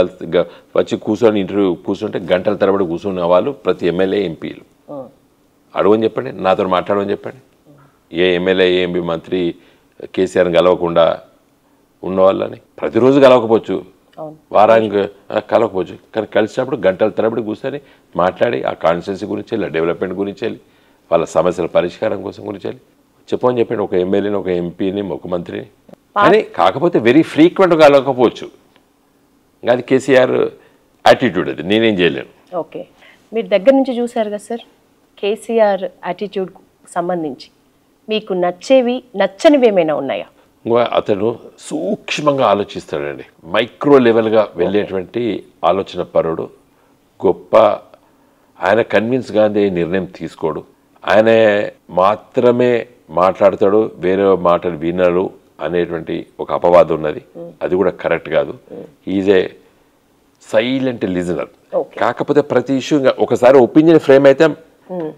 వచ్చి కూర్చొని ఇంటర్వ్యూ కూర్చుంటే గంటల తరబడి కూర్చున్న వాళ్ళు ప్రతి ఎమ్మెల్యే, ఎంపీలు. అడగని చెప్పండి, నాతో మాట్లాడమని చెప్పండి. ఏ ఎమ్మెల్యే, ఏ ఎంపీ, మంత్రి కేసీఆర్ని కలవకుండా ఉన్న వాళ్ళని ప్రతిరోజు కలవకపోవచ్చు, వారానికి కలవకపోవచ్చు, కానీ కలిసినప్పుడు గంటల తరబడి కూర్చొని మాట్లాడి ఆ కాన్స్టిట్యున్సీ గురించి వెళ్ళి, డెవలప్మెంట్ గురించి వెళ్ళి, వాళ్ళ సమస్యల పరిష్కారం కోసం గురించి వెళ్ళి చెప్పని చెప్పండి. ఒక ఎమ్మెల్యేని, ఒక ఎంపీని, ఒక మంత్రిని, కానీ కాకపోతే వెరీ ఫ్రీక్వెంట్గా కలవకపోవచ్చు. అది కేసీఆర్ యాటిట్యూడ్, అది నేనేం చేయలేను. ఓకే, మీరు దగ్గర నుంచి చూసారు కదా సార్, కేసీఆర్ యాటిట్యూడ్ సంబంధించి మీకు నచ్చేవి నచ్చనివి ఏమైనా ఉన్నాయా? అతను సూక్ష్మంగా ఆలోచిస్తాడండి, మైక్రో లెవెల్గా వెళ్ళేటువంటి ఆలోచన పరుడు, గొప్ప. ఆయన కన్విన్స్ గాంధీ నిర్ణయం తీసుకోడు, ఆయన మాత్రమే మాట్లాడతాడు, వేరే మాటలు వినరు అనేటువంటి ఒక అపవాదం ఉన్నది. అది కూడా కరెక్ట్ కాదు. Is a silent listener. కాకపోతే ప్రతి ఇష్యూ ఒకసారి ఒపీనియన్ ఫ్రేమ్ అయితే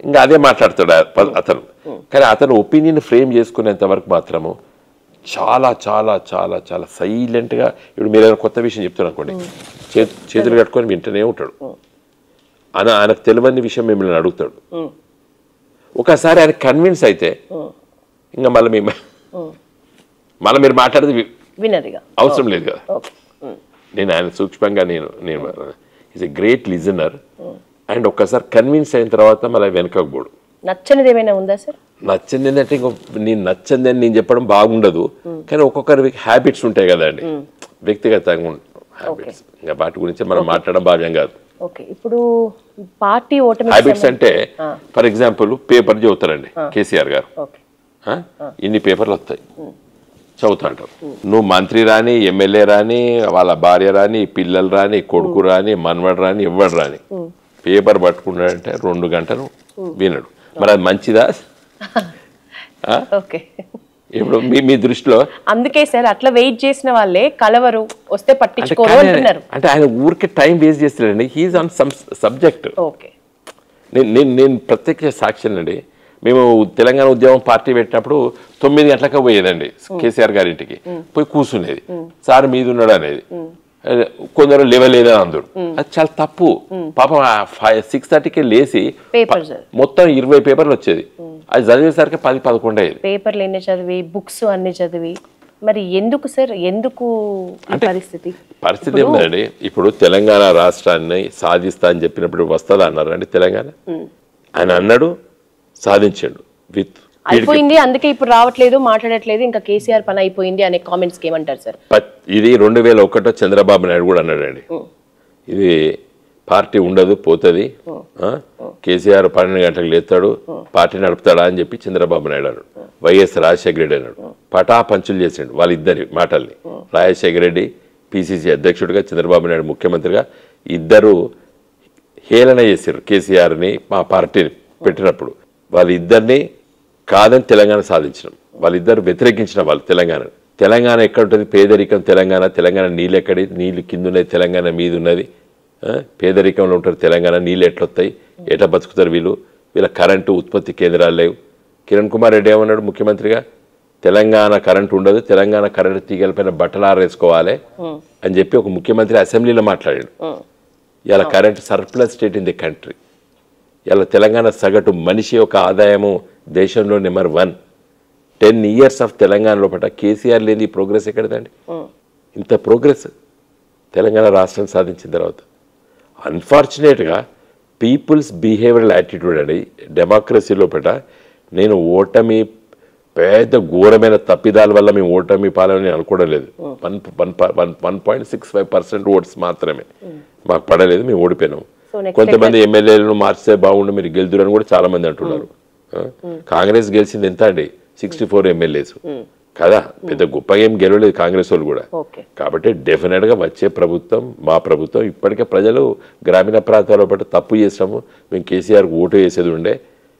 ఇంకా అదే మాట్లాడతాడు అతను. కానీ అతను ఒపీనియన్ ఫ్రేమ్ చేసుకునేంత వరకు మాత్రము చాలా చాలా చాలా చాలా సైలెంట్గా, ఇప్పుడు మీరు ఏదైనా కొత్త విషయం చెప్తున్నారు అనుకోండి, చేతులు కట్టుకొని వింటూనే ఉంటాడు. ఆయనకు తెలియని విషయం మిమ్మల్ని అడుగుతాడు. ఒకసారి ఆయన కన్విన్స్ అయితే ఇంకా మళ్ళీ మీరు మాట్లాడేది వినదిగా అవసరం లేదు కదా. నేను ఆయన సూక్ష్మంగా నేను is a great listener. And ఒక్కసారి కన్విన్స్ అయిన తర్వాత మళ్ళీ వెనకపోడు. నచ్చనిది ఏమైనా ఉందా సార్? నచ్చింది ఏంటంటే ఇంకో నేను నచ్చింది అని నేను చెప్పడం బాగుండదు, కానీ ఒక్కొక్కరి హ్యాబిట్స్ ఉంటాయి కదండి, వ్యక్తిగతంగా హ్యాబిట్స్. ఇంకా వాటి గురించి మనం మాట్లాడడం భావ్యం కాదు. ఓకే, ఇప్పుడు పార్టీ ఓటమి హ్యాబిట్స్ అంటే ఫర్ ఎగ్జాంపుల్ పేపర్ చదువుతారండి కేసీఆర్ గారు, ఇన్ని పేపర్లు వస్తాయి చదువుతా అంటారు. నువ్వు మంత్రి రాని, ఎమ్మెల్యే రాని, వాళ్ళ భార్య రాని, పిల్లలు రాని, కొడుకు రాని, మనవడు రాని, ఇవ్వడు రాని, పేపర్ పట్టుకున్నాడంటే 2 గంటలు వినడు. మరి అది మంచిదా? ఓకే, ఇప్పుడు మీ దృష్టిలో అందుకే సార్ అట్లా వెయిట్ చేసిన వాళ్ళే కలవరు, వస్తే పట్టించుకోరు అంటున్నారు. అంటే ఆయన ఊరికే టైం వేస్ట్ చేస్తాడండి. He is on some subject. Okay, నేను ప్రత్యక్ష సాక్షి అండి. మేము తెలంగాణ ఉద్యమం పార్టీ పెట్టినప్పుడు 9 గంటలకు పోయేదండి కేసీఆర్ గారింటికి, పోయి కూర్చునేది. సార్ మీద ఉన్నాడు అనేది, కొందరు లేవలేదని అందరు. అది చాలా తప్పు. పాపం 6:30కి లేచి మొత్తం 20 పేపర్లు వచ్చేది. అది చదివేసరికి 10-11 అయ్యేది. పేపర్లు ఎన్ని చదివి, బుక్స్ అన్ని చదివి, మరి ఎందుకు సార్, ఎందుకు పరిస్థితి ఏమిటండి? ఇప్పుడు తెలంగాణ రాష్ట్రాన్ని సాధిస్తా అని చెప్పినప్పుడు వస్తుందా అన్నారు అండి తెలంగాణ? ఆయన అన్నాడు, సాధించాడు. అయిపోయింది, అందుకే ఇప్పుడు రావట్లేదు, మాట్లాడట్లేదు, ఇంకా కేసీఆర్ పని అయిపోయింది అనే కామెంట్స్ ఏమంటారు సార్? ఇది 2001 చంద్రబాబు నాయుడు కూడా అన్నాడండి, ఇది పార్టీ ఉండదు, పోతుంది, కేసీఆర్ 12 గంటలకు లేస్తాడు, పార్టీ నడుపుతాడా అని చెప్పి చంద్రబాబు నాయుడు అన్నాడు. వైఎస్ రాజశేఖర రెడ్డి అన్నాడు, పటాపంచులు చేసాడు వాళ్ళిద్దరి మాటల్ని. రాజశేఖర రెడ్డి పిసిసి అధ్యక్షుడిగా, చంద్రబాబు నాయుడు ముఖ్యమంత్రిగా, ఇద్దరు హేళన చేశారు కేసీఆర్ని, మా పార్టీని పెట్టినప్పుడు. వాళ్ళిద్దరిని కాదని తెలంగాణ సాధించడం, వాళ్ళిద్దరు వ్యతిరేకించిన వాళ్ళు తెలంగాణ ఎక్కడ ఉంటుంది? పేదరికం తెలంగాణ నీళ్ళు ఎక్కడి? నీళ్ళు కింద ఉన్నది, తెలంగాణ మీద ఉన్నది. పేదరికంలో ఉంటారు తెలంగాణ, నీళ్ళు ఎట్లొస్తాయి, ఎట్లా బతుకుతారు వీళ్ళ కరెంటు ఉత్పత్తి కేంద్రాలు లేవు. కిరణ్ కుమార్ రెడ్డి ఏమన్నాడు ముఖ్యమంత్రిగా? తెలంగాణ కరెంటు ఉండదు, తెలంగాణ కరెంటు తీగలపైన బట్టలు ఆరేసుకోవాలి అని చెప్పి ఒక ముఖ్యమంత్రి అసెంబ్లీలో మాట్లాడాడు. ఇలా current surplus state in the country. ఇలా తెలంగాణ సగటు మనిషి యొక్క ఆదాయము దేశంలో నెంబర్ 1. 10 years ఆఫ్ తెలంగాణ లోపల కేసీఆర్ లేని ప్రోగ్రెస్ ఎక్కడదండి? ఇంత ప్రోగ్రెస్ తెలంగాణ రాష్ట్రం సాధించిన తర్వాత. అన్ఫార్చునేట్గా పీపుల్స్ బిహేవియరల్ యాటిట్యూడ్ అండి డెమోక్రసీ లోపల. నేను ఓటమి పెద్ద ఘోరమైన తప్పిదాల వల్ల మేము ఓటమి పాలని అనుకోవడం లేదు. 1.65% ఓట్స్ మాత్రమే మాకు పడలేదు, మేము ఓడిపోయినాము. కొంతమంది ఎమ్మెల్యేలను మార్చితే బాగుండు, మీరు గెలుదురని కూడా చాలా మంది అంటున్నారు. కాంగ్రెస్ గెలిచింది ఎంత అండి? 64 ఎమ్మెల్యేస్ కదా, పెద్ద గొప్ప ఏం గెలవలేదు కాంగ్రెస్ వాళ్ళు కూడా. కాబట్టి డెఫినెట్గా వచ్చే ప్రభుత్వం, మా ప్రభుత్వం. ఇప్పటికే ప్రజలు గ్రామీణ ప్రాంతాల పట్ల తప్పు చేసాము, మేము కేసీఆర్కి ఓటు వేసేది ఉండే,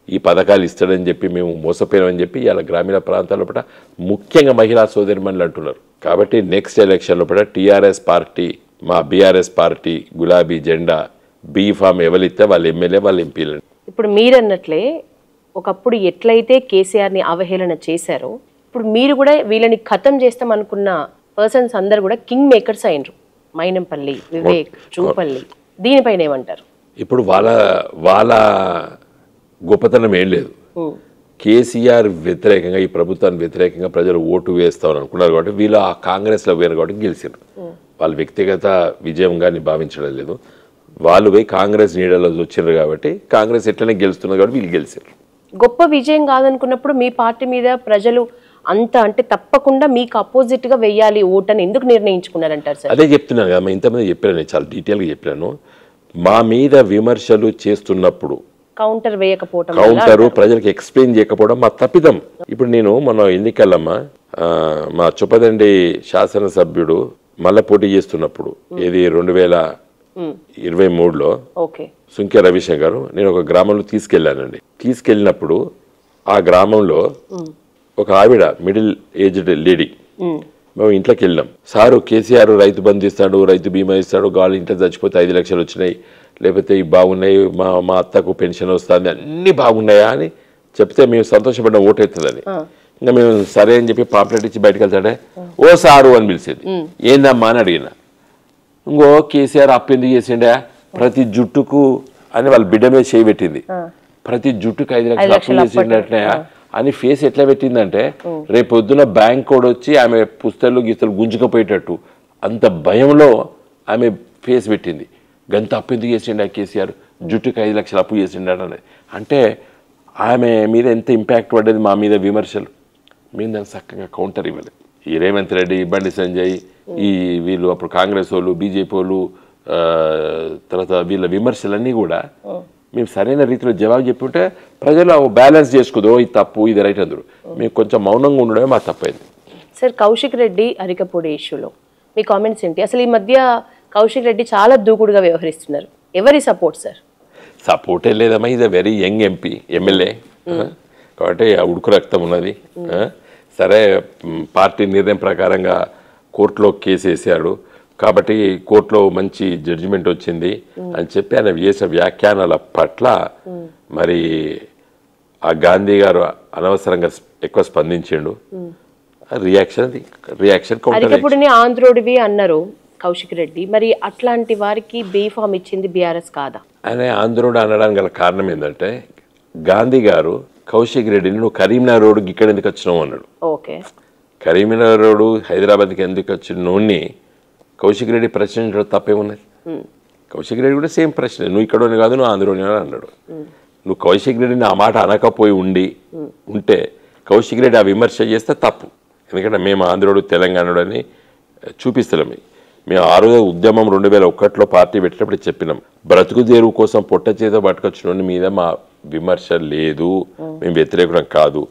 ఈ పథకాలు ఇస్తాడని చెప్పి మేము మోసపోయామని చెప్పి ఇలా గ్రామీణ ప్రాంతాల పట్ల ముఖ్యంగా మహిళా సోదరిమణులు అంటున్నారు. కాబట్టి నెక్స్ట్ ఎలక్షన్ లోపల టీఆర్ఎస్ పార్టీ, మా బీఆర్ఎస్ పార్టీ గులాబీ జెండా, బీఫామ్ ఎవరిస్తే వాళ్ళ ఎమ్మెల్యే, వాళ్ళ ఎంపీలు. ఇప్పుడు మీరన్నట్లే ఒకప్పుడు ఎట్లయితే కేసీఆర్ని అవహేళన చేశారో, ఇప్పుడు మీరు కూడా వీళ్ళని ఖతం చేస్తాం అనుకున్న పర్సన్స్ అందరు కూడా కింగ్ మేకర్స్ అయినరు. మైనంపల్లి, వివేక్, జూపల్లి, దీనిపైన ఏమంటారు? ఇప్పుడు వాళ్ళ గొప్పతనం ఏం లేదు. కేసీఆర్ వ్యతిరేకంగా ఈ ప్రభుత్వానికి వ్యతిరేకంగా ప్రజలు ఓటు వేస్తామని అనుకున్నారు కాబట్టి వీళ్ళు ఆ కాంగ్రెస్లో పోయారు కాబట్టి గెలిచారు. వాళ్ళ వ్యక్తిగత విజయంగా భావించడం లేదు. వాళ్ళు పోయి కాంగ్రెస్ నీడలో వచ్చారు కాబట్టి కాంగ్రెస్ ఎట్లనే గెలుస్తున్నారు కాబట్టి వీళ్ళు గెలిచారు. గొప్ప విజయం కాదనుకున్నప్పుడు మీ పార్టీ మీద ప్రజలు అంత అంటే తప్పకుండా మీకు అపోజిట్ గా వెయ్యాలి ఓటని ఎందుకు నిర్ణయించుకున్నారంటారు సార్? అదే చెప్తున్నాను కదా, ఇంతమంది చెప్పాను, నేను చాలా డీటెయిల్గా చెప్పాను. మా మీద విమర్శలు చేస్తున్నప్పుడు కౌంటర్ వేయకపోవడం, కౌంటరు ప్రజలకు ఎక్స్ప్లెయిన్ చేయకపోవడం మా తప్పిదం. ఇప్పుడు నేను మన ఎన్నికలమ్మా మా చొప్పదండి శాసనసభ్యుడు మళ్ళా పోటీ చేస్తున్నప్పుడు ఇది 2023లో సుంకె రవిశంకర్ నేను ఒక గ్రామంలో తీసుకెళ్ళానండి. తీసుకెళ్ళినప్పుడు ఆ గ్రామంలో ఒక ఆవిడ మిడిల్ ఏజ్డ్ లేడీ, మేము ఇంట్లోకి వెళ్ళాం. సారు కేసీఆర్ రైతు బంధు ఇస్తాడు, రైతు బీమా ఇస్తాడు, గాలి ఇంట్లో చచ్చిపోతే 5 లక్షలు వచ్చినాయి, లేకపోతే ఇవి బాగున్నాయి, మా అత్తకు పెన్షన్ వస్తుంది, అన్నీ బాగున్నాయా అని చెప్తే మేము సంతోషపడ్డాం ఓటు అవుతుందని. ఇంకా మేము సరే అని చెప్పి పాంప్లెట్ ఇచ్చి బయటకు వెళ్తాడే, ఓ సారు అని పిలిచేది. ఏందమ్మా అని అడిగిన. ఇంకో కేసీఆర్ అప్పు ఎందుకు చేసిండే, ప్రతి జుట్టుకు అని వాళ్ళ బిడ్డ మీద చేయి పెట్టింది, ప్రతి జుట్టుకు 5 లక్షలు అప్పు చేసిండే అని ఫేస్ ఎట్లా పెట్టిందంటే రేపు పొద్దున బ్యాంక్ కూడా వచ్చి ఆమె పుస్తకాలు గీతలు గుంజుకపోయేటట్టు అంత భయంలో ఆమె ఫేస్ పెట్టింది. గంత అప్పు ఎందుకు చేసిండే కేసీఆర్, జుట్టుకు 5 లక్షలు అప్పు చేసిండాడు అనేది. అంటే ఆమె మీద ఎంత ఇంపాక్ట్ పడ్డది మా మీద విమర్శలు. మేము దాన్ని చక్కగా కౌంటర్ ఇవ్వలేదు. ఈ రేవంత్ రెడ్డి, బండి సంజయ్, వీళ్ళు అప్పుడు కాంగ్రెస్ వాళ్ళు, బీజేపీ వాళ్ళు, తర్వాత వీళ్ళ విమర్శలన్నీ కూడా మేము సరైన రీతిలో జవాబు చెప్పి ఉంటే ప్రజలు బ్యాలెన్స్ చేసుకోదు, ఇది తప్పు ఇది రైట్ అందరు. మేము కొంచెం మౌనంగా ఉండడమే మా తప్పైంది. సార్, కౌశిక్ రెడ్డి అరికపూడి ఇష్యూలో మీ కామెంట్స్ ఏంటి? అసలు ఈ మధ్య కౌశిక్ రెడ్డి చాలా దూకుడుగా వ్యవహరిస్తున్నారు. ఎవరి సపోర్ట్ సార్? సపోర్టే లేదమ్మా, ఇది వెరీ యంగ్ ఎమ్మెల్యే కాబట్టి ఉడుకు రక్తం ఉన్నది. సరే, పార్టీ నిర్ణయం ప్రకారంగా కోర్టులో కేసు వేసాడు కాబట్టి కోర్టులో మంచి జడ్జిమెంట్ వచ్చింది అని చెప్పి ఆయన చేసిన వ్యాఖ్యానాల పట్ల మరి ఆ గాంధీ గారు అనవసరంగా ఎక్కువ స్పందించిండు. రియాక్షన్ ఆంధ్రోడివి అన్నారు కౌశిక్ రెడ్డి. మరి అట్లాంటి వారికి బీ ఫామ్ ఇచ్చింది బీఆర్ఎస్ కాదా? ఆయన ఆంధ్రోడు అనడానికి గల కారణం ఏంటంటే గాంధీ గారు కౌశిక్ రెడ్డిని నువ్వు కరీంనగర్ రోడ్డుకి ఇక్కడ ఎందుకు వచ్చినావు అన్నాడు. కరీంనగర్ రోడ్డు హైదరాబాద్కి ఎందుకు వచ్చిన నోడిని కౌశిక్ రెడ్డి ప్రశ్నించడం తప్పేమున్నది? కౌశిక్ రెడ్డి కూడా సేమ్ ప్రశ్న, నువ్వు ఇక్కడోని కాదు నువ్వు ఆంధ్రోని అన్నాడు. నువ్వు కౌశిక్ రెడ్డిని ఆ మాట అనకపోయి ఉంటే కౌశిక్ రెడ్డి ఆ విమర్శ చేస్తే తప్పు. ఎందుకంటే మేము ఆంధ్రోడు తెలంగాణడు అని చూపిస్తున్నాం. మేము ఆ రోజు ఉద్యమం 2001లో పార్టీ పెట్టినప్పుడు చెప్పినాం, బ్రతుకు తెరువు కోసం పొట్ట చేత పట్టుకొచ్చిన మీద మా విమర్శ లేదు, మేము వ్యతిరేకం కాదు,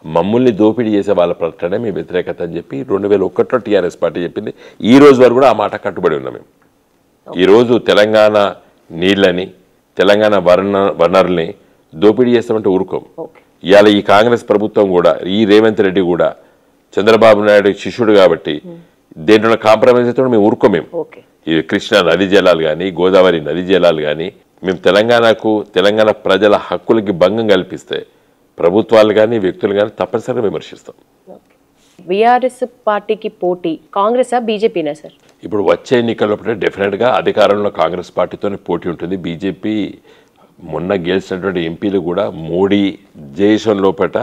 మమ్మల్ని దోపిడీ చేసే వాళ్ళ పట్లనే మేము వ్యతిరేకత అని చెప్పి 2001లో టీఆర్ఎస్ పార్టీ చెప్పింది. ఈ రోజు వరకు కూడా ఆ మాట కట్టుబడి ఉన్నాం. మేము ఈరోజు తెలంగాణ నీళ్ళని, తెలంగాణ వనరుల్ని దోపిడీ చేస్తామంటే ఊరుకోం. ఇవాళ ఈ కాంగ్రెస్ ప్రభుత్వం కూడా, ఈ రేవంత్ రెడ్డి కూడా చంద్రబాబు నాయుడు శిష్యుడు కాబట్టి దేంట్లో కాంప్రమైజ్ అయితే మేము ఊరుకోమేము. ఈ కృష్ణా నది జలాలు కానీ, గోదావరి నది జలాలు కానీ మేము తెలంగాణ ప్రజల హక్కులకి భంగం కల్పిస్తే ప్రభుత్వాలు కానీ వ్యక్తులు కానీ తప్పనిసరిగా విమర్శిస్తాం. బీఆర్ఎస్ పార్టీకి పోటీ కాంగ్రెసా బీజేపీనా సార్? ఇప్పుడు వచ్చే ఎన్నికల్లో డెఫినెట్గా అధికారంలో కాంగ్రెస్ పార్టీతోనే పోటీ ఉంటుంది. బీజేపీ మొన్న గెలిచినటువంటి ఎంపీలు కూడా మోడీ దేశం లోపల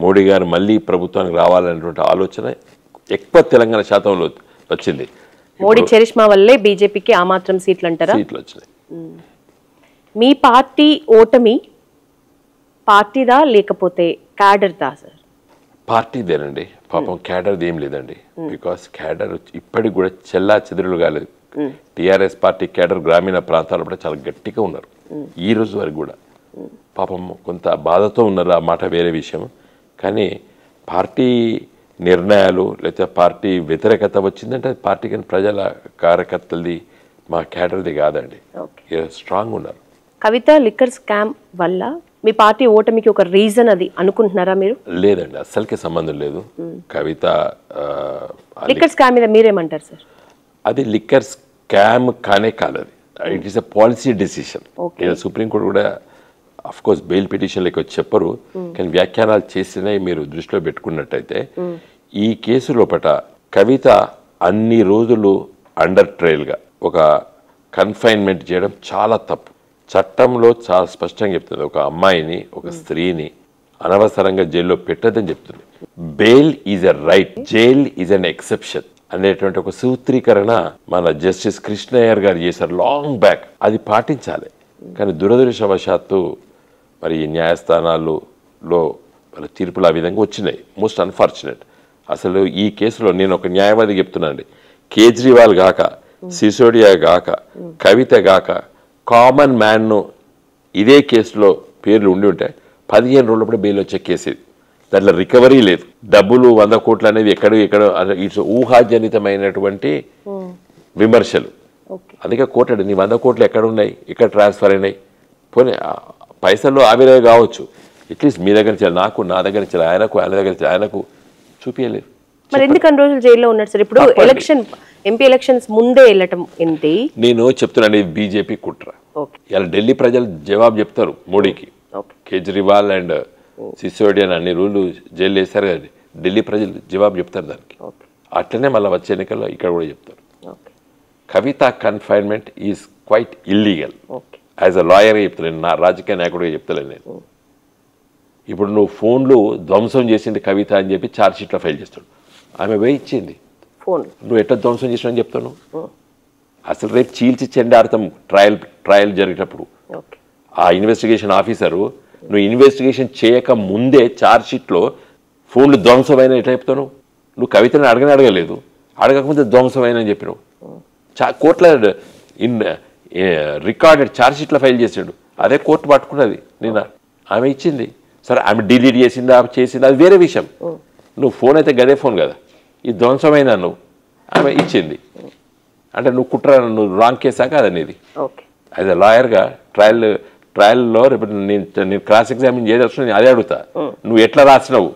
మోడీ గారు మళ్ళీ ప్రభుత్వానికి రావాలనేటువంటి ఆలోచన ఎక్కువ తెలంగాణ శాతంలో వచ్చింది. మోడీ చరిష్మా వల్లే బీజేపీకి ఆ మాత్రం సీట్లు అంటారా? సీట్లు వచ్చినాయి. మీ పార్టీ ఓటమి పార్టీదా లేకపోతే క్యాడర్దా సార్? పార్టీదేనండి. పాపం క్యాడర్ది ఏం లేదండి. బికాస్ క్యాడర్ ఇప్పటికి కూడా చెల్లా చెదురులు కాలేదు. టీఆర్ఎస్ పార్టీ క్యాడర్ గ్రామీణ ప్రాంతాల్లో కూడా చాలా గట్టిగా ఉన్నారు. ఈ రోజు వరకు కూడా పాపం కొంత బాధతో ఉన్నారు, ఆ మాట వేరే విషయం. కానీ పార్టీ నిర్ణయాలు లేకపోతే పార్టీ వ్యతిరేకత వచ్చిందంటే పార్టీకి ప్రజల కార్యకర్తలది, మా క్యాడర్ది కాదండి. స్ట్రాంగ్ ఉన్నారు. కవిత లిక్కర్ స్కామ్ వల్ల మీ పార్టీ ఓటమికి ఒక రీజన్ అది అనుకుంటున్నారా మీరు? లేదండి, అస్సలకే సంబంధం లేదు. కవిత లిక్కర్ స్కామ్ మీద మీరేమంటారు సార్? అది లిక్కర్ స్కామ్ కానే కాదు, అది it is a policy decision. Supreme court కూడా అఫ్ కోర్స్ బెయిల్ పిటిషన్ లెక్క చెప్పరు, కానీ వ్యాఖ్యానాలు చేసినవి మీరు దృష్టిలో పెట్టుకున్నట్టయితే ఈ కేసు లోపల కవిత అన్ని రోజులు అండర్ ట్రయల్గా ఒక కన్ఫైన్మెంట్ చేయడం చాలా తప్పు. చట్టంలో చాలా స్పష్టంగా చెప్తుంది, ఒక అమ్మాయిని, ఒక స్త్రీని అనవసరంగా జైల్లో పెట్టదని చెప్తుంది. Bail is a right, jail is an exception అనేటువంటి ఒక సూత్రీకరణ మన జస్టిస్ కృష్ణయ్యర్ గారు చేశారు లాంగ్ బ్యాక్. అది పాటించాలి. కానీ దురదృష్టవశాత్తు మరి ఈ న్యాయస్థానాలలో వాళ్ళ తీర్పులు ఆ విధంగా వచ్చినాయి. Most unfortunate. అసలు ఈ కేసులో నేను ఒక న్యాయవాది చెప్తున్నానండి, కేజ్రీవాల్ గాక, సిసోడియా గాక, కవిత గాక, కామన్ మ్యాన్ను ఇదే కేసులో పేర్లు ఉండి ఉంటే 15 రోజులప్పుడు బెయిల్ వచ్చే కేసు. దాంట్లో రికవరీ లేదు. డబ్బులు 100 కోట్లు అనేది ఎక్కడో ఇట్స్ ఊహాజనితమైనటువంటి విమర్శలు. అందుకే కోర్టు నీ 100 కోట్లు ఎక్కడ ఉన్నాయి, ఎక్కడ ట్రాన్స్ఫర్ అయినాయి, పోనీ పైసల్లో ఆవిరే కావచ్చు, అట్లీస్ట్ మీ దగ్గర నుంచి నాకు, నా దగ్గర నుంచి ఆయనకు, ఆయన దగ్గర నుంచి ఆయనకు చూపించలేదు. మరి ఎందుకు అన్ని రోజులు జైల్లో ఉన్నారు సార్? ఇప్పుడు ఎంపీ ఎలక్షన్స్ ముందే వెళ్ళటం ఏంటి? నేను చెప్తున్నాను, ఇది బీజేపీ కుట్ర. ఇలా ఢిల్లీ ప్రజలు జవాబు చెప్తారు మోడీకి. కేజ్రీవాల్ అండ్ సిసోడియా అన్ని రోజులు జైలు వేస్తారు కదా, ఢిల్లీ ప్రజలు జవాబు చెప్తారు దానికి. అట్లనే మళ్ళీ వచ్చే ఎన్నికల్లో ఇక్కడ కూడా చెప్తారు. Kavitha confinement is quite illegal. As a లాయర్గా చెప్తలేను, నా రాజకీయ నాయకుడిగా చెప్తలేను నేను. ఇప్పుడు నువ్వు ఫోన్లు ధ్వంసం చేసింది కవిత అని చెప్పి ఛార్జ్ షీట్లో ఫైల్ చేస్తాడు. ఆమె పోయి ఇచ్చింది ఫోన్, నువ్వు ఎట్లా ధ్వంసం చేసినా అని చెప్తాను. అసలు రేపు చీల్చి చెండాడతాం ట్రయల్ జరిగేటప్పుడు. ఆ ఇన్వెస్టిగేషన్ ఆఫీసరు నువ్వు ఇన్వెస్టిగేషన్ చేయక ముందే ఛార్జ్ షీట్లో ఫోన్లు ధ్వంసమైన ఎట్లా చెప్తాను? నువ్వు కవితని అడగలేదు, అడగకముందే ధ్వంసమైన అని చెప్పినావు. కోర్టులో రికార్డెడ్ ఛార్జ్ షీట్లో ఫైల్ చేసాడు, అదే కోర్టు పట్టుకున్నది నిన్న. ఆమె ఇచ్చింది. సరే ఆమె డిలీట్ చేసిందా చేసిందా అది వేరే విషయం. నువ్వు ఫోన్ అయితే గదే ఫోన్ కదా, ఈ ధ్వంసమైన నువ్వు ఆమె ఇచ్చింది అంటే నువ్వు కుట్ర, నువ్వు రాంగ్ కేసా కాదు అనేది. యాజ్ అ లాయర్గా ట్రయల్లో రేపు నేను క్రాస్ ఎగ్జామిన్ చేయాల్సిన నేను అదే అడుగుతా, నువ్వు ఎట్లా రాసినావు?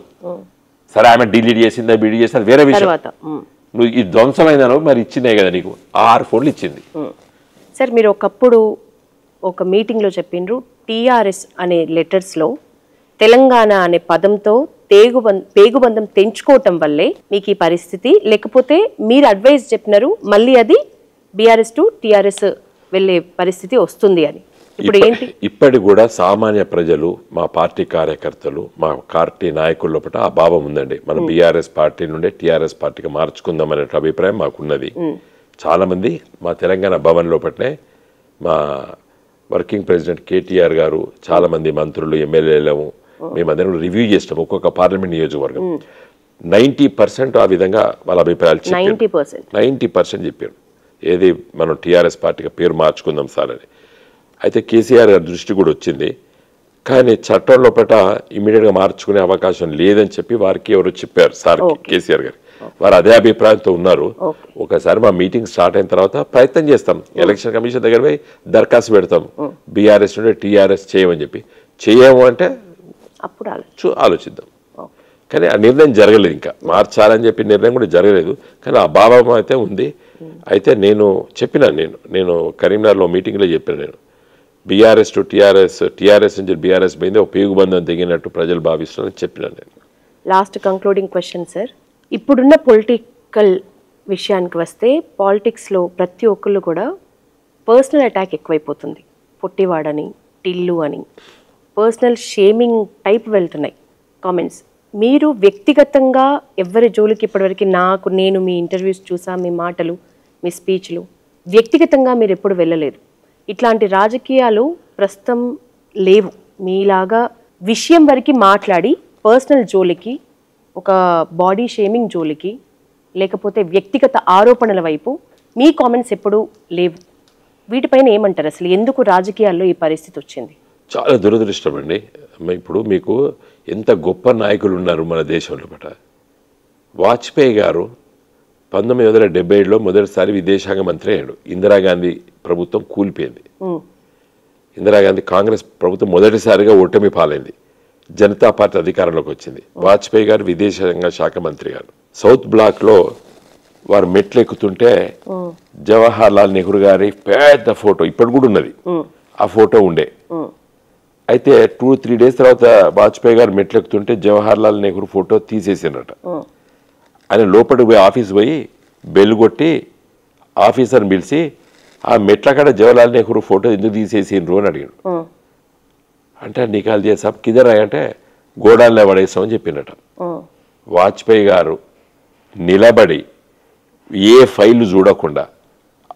సరే ఆమె డిలీట్ చేసిందా బిడి చేసిందా వేరే విషయం. నువ్వు ఈ ధ్వంసమైన మరి ఇచ్చిందే కదా నీకు, 6 ఫోన్లు ఇచ్చింది. సార్ మీరు ఒకప్పుడు ఒక మీటింగ్లో చెప్పిండ్రు, టీఆర్ఎస్ అనే లెటర్స్లో తెలంగాణ అనే పదంతో పేగుబంధం తెంచుకోవటం వల్లే మీకు ఈ పరిస్థితి, లేకపోతే మీరు అడ్వైస్ చెప్పినారు మళ్ళీ అది బీఆర్ఎస్ టు టీఆర్ఎస్ వెళ్ళే పరిస్థితి వస్తుంది అని. ఇప్పుడు ఏంటి? ఇప్పటికి కూడా సామాన్య ప్రజలు, మా పార్టీ కార్యకర్తలు, మా పార్టీ నాయకుల లోపల ఆ భావం ఉందండి. మనం బీఆర్ఎస్ పార్టీ నుండి టీఆర్ఎస్ పార్టీకి మార్చుకుందాం అనే అభిప్రాయం మాకున్నది. చాలా మంది మా తెలంగాణ భవన్ లోపలనే మా వర్కింగ్ ప్రెసిడెంట్ కేటీఆర్ గారు, చాలా మంది మంత్రులు, ఎమ్మెల్యేలు మేమందరం రివ్యూ చేస్తాం ఒక్కొక్క పార్లమెంట్ నియోజకవర్గం. 90% ఆ విధంగా వాళ్ళ అభిప్రాయాలు చెప్పారు. 90% చెప్పారు ఏది మనం టీఆర్ఎస్ పార్టీగా పేరు మార్చుకుందాం సార్ అని. అయితే కేసీఆర్ గారి దృష్టి కూడా వచ్చింది, కానీ చట్టం లోపల ఇమీడియట్గా మార్చుకునే అవకాశం లేదని చెప్పి వారికి ఎవరు చెప్పారు సార్ కేసీఆర్ గారు. వారు అదే అభిప్రాయంతో ఉన్నారు. ఒకసారి మా మీటింగ్ స్టార్ట్ అయిన తర్వాత ప్రయత్నం చేస్తాం, ఎలక్షన్ కమిషన్ దగ్గర పోయి దరఖాస్తు పెడతాం, బీఆర్ఎస్ నుండి టీఆర్ఎస్ చేయమని చెప్పి. చేయము అంటే అప్పుడు ఆలోచిద్దాం. కానీ ఆ నిర్ణయం జరగలేదు, ఇంకా మార్చాలని చెప్పి నిర్ణయం కూడా జరగలేదు. కానీ ఆ భావం అయితే ఉంది. అయితే నేను చెప్పిన, నేను కరీంనగర్లో మీటింగ్లో చెప్పిన, నేను బీఆర్ఎస్ టు టీఆర్ఎస్ నుంచి బీఆర్ఎస్ పోయింది, ఒక పేగుబంధం తెగినట్టు ప్రజలు భావిస్తున్నారని చెప్పిన. నేను లాస్ట్ కంక్లూడింగ్ క్వశ్చన్ సార్, ఇప్పుడున్న పొలిటికల్ విషయానికి వస్తే పాలిటిక్స్లో ప్రతి ఒక్కళ్ళు కూడా పర్సనల్ అటాక్ ఎక్కువైపోతుంది. పొట్టివాడని, టిల్లు అని పర్సనల్ షేమింగ్ టైప్ వెళ్తున్నాయి కామెంట్స్. మీరు వ్యక్తిగతంగా ఎవరి జోలికి ఇప్పటివరకు నేను మీ ఇంటర్వ్యూస్ చూసా, మీ మాటలు, మీ స్పీచ్లు, వ్యక్తిగతంగా మీరు ఎప్పుడు వెళ్ళలేదు. ఇట్లాంటి రాజకీయాలు ప్రస్తుతం లేవు. మీలాగా విషయం వరకు మాట్లాడి పర్సనల్ జోలికి, ఒక బాడీ షేమింగ్ జోలికి, లేకపోతే వ్యక్తిగత ఆరోపణల వైపు మీ కామెంట్స్ ఎప్పుడూ లేవు. వీటిపైన ఏమంటారు? అసలు ఎందుకు రాజకీయాల్లో ఈ పరిస్థితి వచ్చింది? చాలా దురదృష్టం అండి. ఇప్పుడు మీకు ఎంత గొప్ప నాయకులు ఉన్నారు మన దేశంలో. వాజ్పేయి గారు 1977లో మొదటిసారి విదేశాంగ మంత్రి అయ్యాడు. ఇందిరాగాంధీ ప్రభుత్వం కూలిపోయింది. ఇందిరాగాంధీ కాంగ్రెస్ ప్రభుత్వం మొదటిసారిగా ఓటమి పాలైంది. జనతా పార్టీ అధికారంలోకి వచ్చింది. వాజ్పేయి గారు విదేశాంగ శాఖ మంత్రి గారు. సౌత్ బ్లాక్లో వారు మెట్లు ఎక్కుతుంటే జవహర్ లాల్ నెహ్రూ గారి పెద్ద ఫోటో ఇప్పటి కూడా ఉన్నది, ఆ ఫోటో ఉండే. అయితే 2-3 డేస్ తర్వాత వాజ్పేయి గారు మెట్లు ఎక్కుతుంటే జవహర్ లాల్ నెహ్రూ ఫోటో తీసేసినట. ఆయన లోపలికి పోయి ఆఫీస్ పోయి బెల్ కొట్టి ఆఫీసర్ని పిలిచి ఆ మెట్ల కాడ జవహర్లాల్ నెహ్రూ ఫోటో ఎందుకు తీసేసిండ్రు అని అడిగాడు. అంటే నికాల్ దియా సాబ్ కిదర్ అంటే గోడాల్లో పడేస్తామని చెప్పినట. వాజ్పేయి గారు నిలబడి ఏ ఫైలు చూడకుండా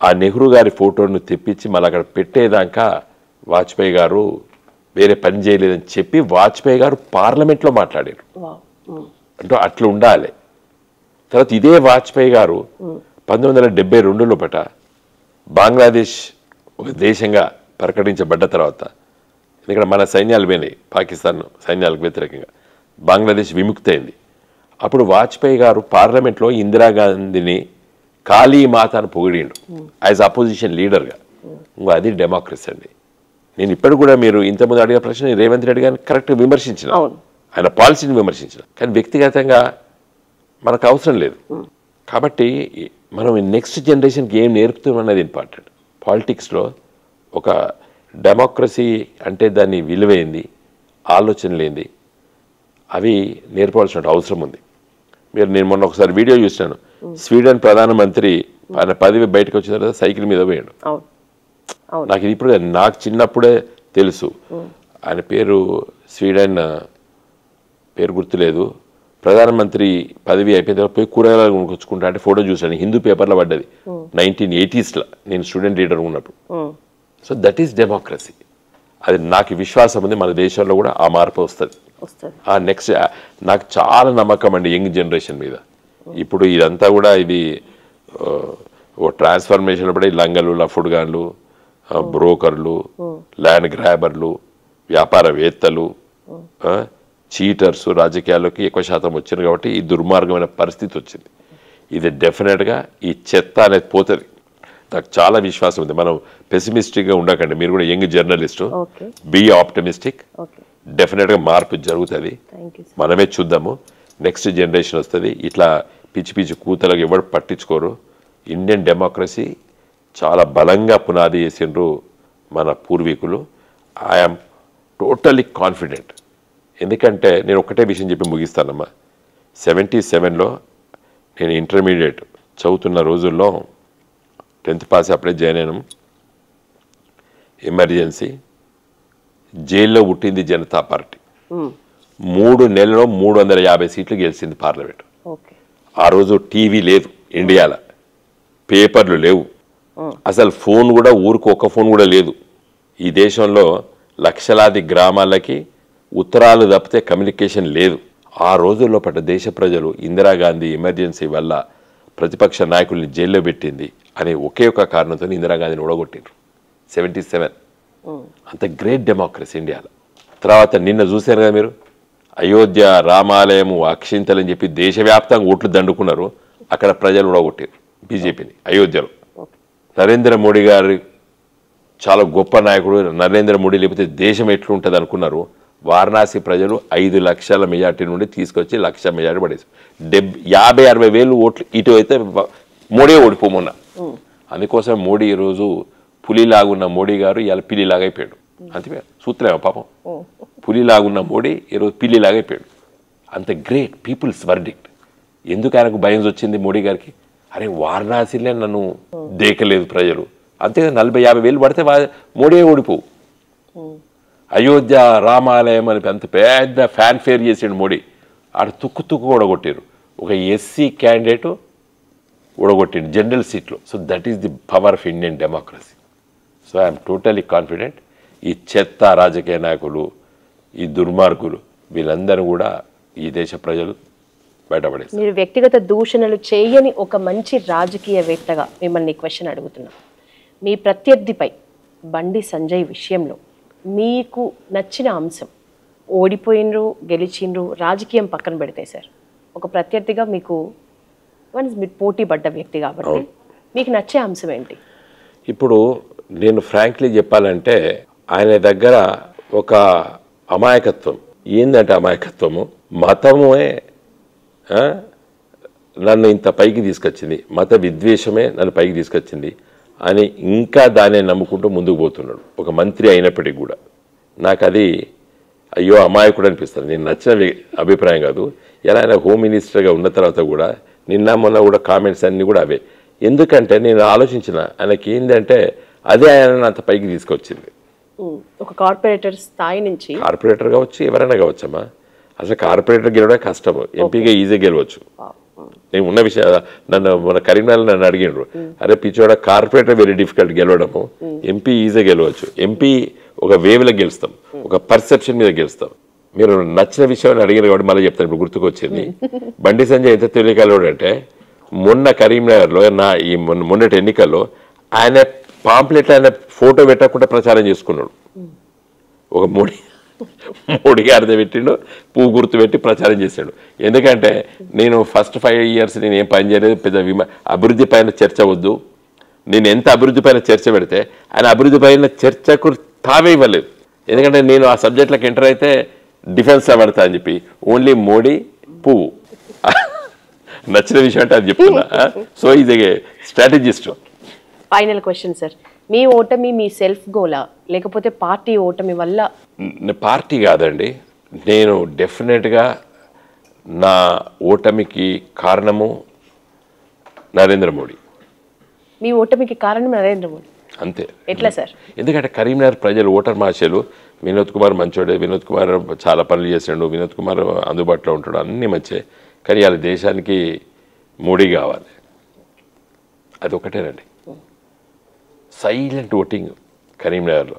ఆ నెహ్రూ గారి ఫోటోను తెప్పించి మళ్ళీ అక్కడ పెట్టేదాకా వాజ్పేయి గారు వేరే పని చేయలేదని చెప్పి వాజ్పేయి గారు పార్లమెంట్లో మాట్లాడారు. అంటే అట్లా ఉండాలి. తర్వాత ఇదే వాజ్పేయి గారు 1972 పట బంగ్లాదేశ్ ఒక దేశంగా ప్రకటించబడ్డ తర్వాత, ఎందుకంటే మన సైన్యాలు పోయినాయి పాకిస్తాన్ సైన్యాలకు వ్యతిరేకంగా, బంగ్లాదేశ్ విముక్తి అయింది. అప్పుడు వాజ్పేయి గారు పార్లమెంట్లో ఇందిరాగాంధీని కాళీ మాతను పొగిడిండు యాజ్ అపోజిషన్ లీడర్గా. ఇంకో అది డెమోక్రసీ అండి. నేను ఇప్పటికి కూడా మీరు ఇంతకుముందు అడిగిన ప్రశ్న రేవంత్ రెడ్డి గారిని కరెక్ట్గా విమర్శించిన, ఆయన పాలసీని విమర్శించిన, కానీ వ్యక్తిగతంగా మనకు అవసరం లేదు. కాబట్టి మనం నెక్స్ట్ జనరేషన్కి ఏం నేర్పుతామన్నది ఇంపార్టెంట్. పాలిటిక్స్లో ఒక డెమోక్రసీ అంటే దాన్ని విలువైంది, ఆలోచనలేంది, అవి నేర్పవలసిన అవసరం ఉంది. నేను మొన్న ఒకసారి వీడియో చూసినాను, స్వీడన్ ప్రధానమంత్రి ఆయన పదవి బయటకు వచ్చిన తర్వాత సైకిల్ మీద పోయాడు. నాకు ఇది ఇప్పుడు నాకు చిన్నప్పుడే తెలుసు. ఆయన పేరు స్వీడన్ పేరు గుర్తులేదు. ప్రధానమంత్రి పదవి అయిపోయిన తర్వాత పోయి కూరగాయలు కొనుక్కొచ్చుకుంటా అంటే ఫోటో చూసాను, హిందూ పేపర్లో పడ్డది 1980s నేను స్టూడెంట్ లీడర్ ఉన్నప్పుడు. So that is democracy. అది నాకు విశ్వాసం ఉంది మన దేశంలో కూడా ఆ మార్పు వస్తుంది. ఆ నెక్స్ట్ నాకు చాలా నమ్మకం అండి యంగ్ జనరేషన్ మీద. ఇప్పుడు ఇదంతా కూడా ఇది ఓ ట్రాన్స్ఫర్మేషన్ పడే లంగలు, లఫుడ్గాన్లు, బ్రోకర్లు, ల్యాండ్ గ్రాబర్లు, వ్యాపారవేత్తలు, చీటర్స్ రాజకీయాల్లోకి ఎక్కువ శాతం వచ్చింది. కాబట్టి ఈ దుర్మార్గమైన పరిస్థితి వచ్చింది. ఇది డెఫినెట్గా ఈ చెత్త అనేది పోతుంది. నాకు చాలా విశ్వాసం ఉంది. మనం పెసిమిస్టిక్గా ఉండకండి. మీరు కూడా యంగ్ జర్నలిస్టు, బీ ఆప్టమిస్టిక్. డెఫినెట్గా మార్పు జరుగుతుంది. మనమే చూద్దాము. నెక్స్ట్ జనరేషన్ వస్తుంది. ఇట్లా పిచ్చి పిచ్చి కూతలకు ఎవరు పట్టించుకోరు. ఇండియన్ డెమోక్రసీ చాలా బలంగా పునాది చేసిండ్రు మన పూర్వీకులు. I'm totally confident. ఎందుకంటే నేను ఒక్కటే విషయం చెప్పి ముగిస్తానమ్మా. 77లో నేను ఇంటర్మీడియట్ చదువుతున్న రోజుల్లో 10th పాస్ అప్పుడే జాయిన్ అయినాం. ఎమర్జెన్సీ జైల్లో పుట్టింది జనతా పార్టీ. 3 నెలల్లో 350 సీట్లు గెలిచింది పార్లమెంట్. ఆ రోజు టీవీ లేదు ఇండియాలో, పేపర్లు లేవు, అసలు ఫోన్ కూడా ఊరికి ఒక్క ఫోన్ కూడా లేదు. ఈ దేశంలో లక్షలాది గ్రామాలకి ఉత్తరాలు తప్పితే కమ్యూనికేషన్ లేదు. ఆ రోజుల్లో పట్ల దేశ ప్రజలు ఇందిరాగాంధీ ఎమర్జెన్సీ వల్ల ప్రతిపక్ష నాయకుల్ని జైల్లో పెట్టింది అనే ఒకే ఒక కారణంతో ఇందిరాగాంధీని ఓడగొట్టిండ్రు 77. అంత గ్రేట్ డెమోక్రసీ ఇండియాలో. తర్వాత నిన్న చూశారు కదా మీరు, అయోధ్య రామాలయము అక్షింతలని చెప్పి దేశవ్యాప్తంగా ఓట్లు దండుకున్నారు. అక్కడ ప్రజలు ఓడగొట్టారు బీజేపీని అయోధ్యలో. నరేంద్ర మోడీ గారు చాలా గొప్ప నాయకుడు, నరేంద్ర మోడీ లేకపోతే దేశం ఎట్లుంటుంది అనుకున్నారు. వారణాసి ప్రజలు 5 లక్షల మెజార్టీ నుండి తీసుకొచ్చి 1 లక్ష మెజార్టీ పడేసి 50-60 వేలు ఓట్లు ఇటు అయితే మోడీ ఓడిపోమన్నా. అందుకోసం మోడీ ఈరోజు పులిలాగున్న మోడీ గారు ఇవాళ పిల్లిలాగైపోయాడు. అంతే సూత్రమేమో పాపం. పులిలాగున్న మోడీ ఈరోజు పిల్లిలాగైపోయాడు. అంత గ్రేట్ పీపుల్స్ వర్డిక్ట్. ఎందుకు ఆయనకు భయం వచ్చింది మోడీ గారికి? అరే వారణాసిలే నన్ను దేకలేదు ప్రజలు, అంతే 40-50 వేలు పడితే మోడీ ఓడిపోవు. అయోధ్య రామాలయం అని అంత పెద్ద ఫ్యాన్ ఫేర్ చేసాడు మోడీ. ఆడ తుక్కు ఓడగొట్టారు. ఒక ఎస్సీ క్యాండిడేట్ ఓడగొట్టిండు జనరల్ సీట్లో. So that is the power of Indian democracy. So I'm totally confident. ఈ చెత్త రాజకీయ నాయకులు, ఈ దుర్మార్గులు, వీళ్ళందరూ కూడా ఈ దేశ ప్రజలు బయటపడేస్తారు. మీరు వ్యక్తిగత దూషణలు చేయని ఒక మంచి రాజకీయవేత్తగా మిమ్మల్ని క్వశ్చన్ అడుగుతున్నా. మీ ప్రత్యర్థిపై బండి సంజయ్ విషయంలో మీకు నచ్చిన అంశం, ఓడిపోయినరు గెలిచిండ్రు రాజకీయం పక్కన పెడితే సార్, ఒక ప్రత్యర్థిగా మీకు మీరు పోటీ పడ్డ వ్యక్తి కాబట్టి మీకు నచ్చే అంశం ఏంటి? ఇప్పుడు నేను ఫ్రాంక్లీ చెప్పాలంటే ఆయన దగ్గర ఒక అమాయకత్వం. ఏందంటే అమాయకత్వము, మతమే నన్ను ఇంత పైకి తీసుకొచ్చింది, మత విద్వేషమే నన్ను పైకి తీసుకొచ్చింది అని ఇంకా దాన్ని నమ్ముకుంటూ ముందుకు పోతున్నాడు ఒక మంత్రి అయినప్పటికీ కూడా. నాకు అది అయ్యో అమాయకుడు అనిపిస్తుంది. నేను నచ్చిన అభిప్రాయం కాదు. ఎలా ఆయన హోమ్ మినిస్టర్గా ఉన్న తర్వాత కూడా నిన్న మొన్న కూడా కామెంట్స్ అన్నీ కూడా అవే. ఎందుకంటే నేను ఆలోచించిన ఆయనకి ఏంటంటే అదే ఆయన అంత పైకి తీసుకొచ్చింది. ఒక కార్పొరేటర్ స్థాయి నుంచి, కార్పొరేటర్ కావచ్చు ఎవరైనా కావచ్చమ్మా, అసలు కార్పొరేటర్ గెలవడం కష్టము, ఎంపీగా ఈజీ గెలవచ్చు. నేను ఉన్న విషయం నన్ను మన కరీంనగర్ నన్ను అడిగిండ్రు, అరే పిచ్చోడ కార్పొరేటర్ వెరీ డిఫికల్ట్ గెలవడము, ఎంపీ ఈజీ గెలవచ్చు. ఎంపీ ఒక వేవ్లో గెలుస్తాం, ఒక పర్సెప్షన్ మీద గెలుస్తాం. మీరు నచ్చిన విషయాన్ని అడిగారు కాబట్టి మళ్ళీ చెప్తాను, ఇప్పుడు గుర్తుకొచ్చింది. బండి సంజయ్ ఎంత తెలియగలడు అంటే మొన్న కరీంనగర్లో ఈ మొన్నటి ఎన్నికల్లో ఆయన పాంప్లెట్ ఆయన ఫోటో పెట్టకుండా ప్రచారం చేసుకున్నాడు. ఒక మోడీ గారితో పెట్టిండు, పువ్వు గుర్తు పెట్టి ప్రచారం చేశాడు. ఎందుకంటే నేను ఫస్ట్ 5 years నేను ఏం పని చేయలేదు, పెద్ద అభివృద్ధి పైన చర్చ వద్దు, నేను ఎంత అభివృద్ధి పైన చర్చ పెడితే ఆయన అభివృద్ధి పైన చర్చకు తావే ఇవ్వలేదు. ఎందుకంటే నేను ఆ సబ్జెక్ట్లకు ఎంటర్ అయితే డిఫెన్స్లో పడతా అని చెప్పి ఓన్లీ మోడీ పువ్వు నచ్చిన విషయం అంటే అది చెప్తున్నా. సో ఇది స్ట్రాటజిస్ట్. ఫైనల్ క్వశ్చన్ సార్, మీ ఓటమి మీ సెల్ఫ్ గోలా లేకపోతే పార్టీ ఓటమి వల్ల? పార్టీ కాదండి, నేను డెఫినెట్గా నా ఓటమికి కారణము నరేంద్ర మోడీ. మీ ఓటమికి కారణం నరేంద్ర మోడీ అంతే. ఎట్లా సార్? ఎందుకంటే కరీంనగర్ ప్రజలు ఓటర్ మార్చారు. వినోద్ కుమార్ మంచోడే, వినోద్ కుమార్ చాలా పనులు చేసాడు, వినోద్ కుమార్ అందుబాటులో ఉంటాడు, అన్నీ మంచి. కానీ వాళ్ళ దేశానికి మోడీ కావాలి, అది ఒకటేనండి. సైలెంట్ ఓటింగ్ కరీంనగర్లో.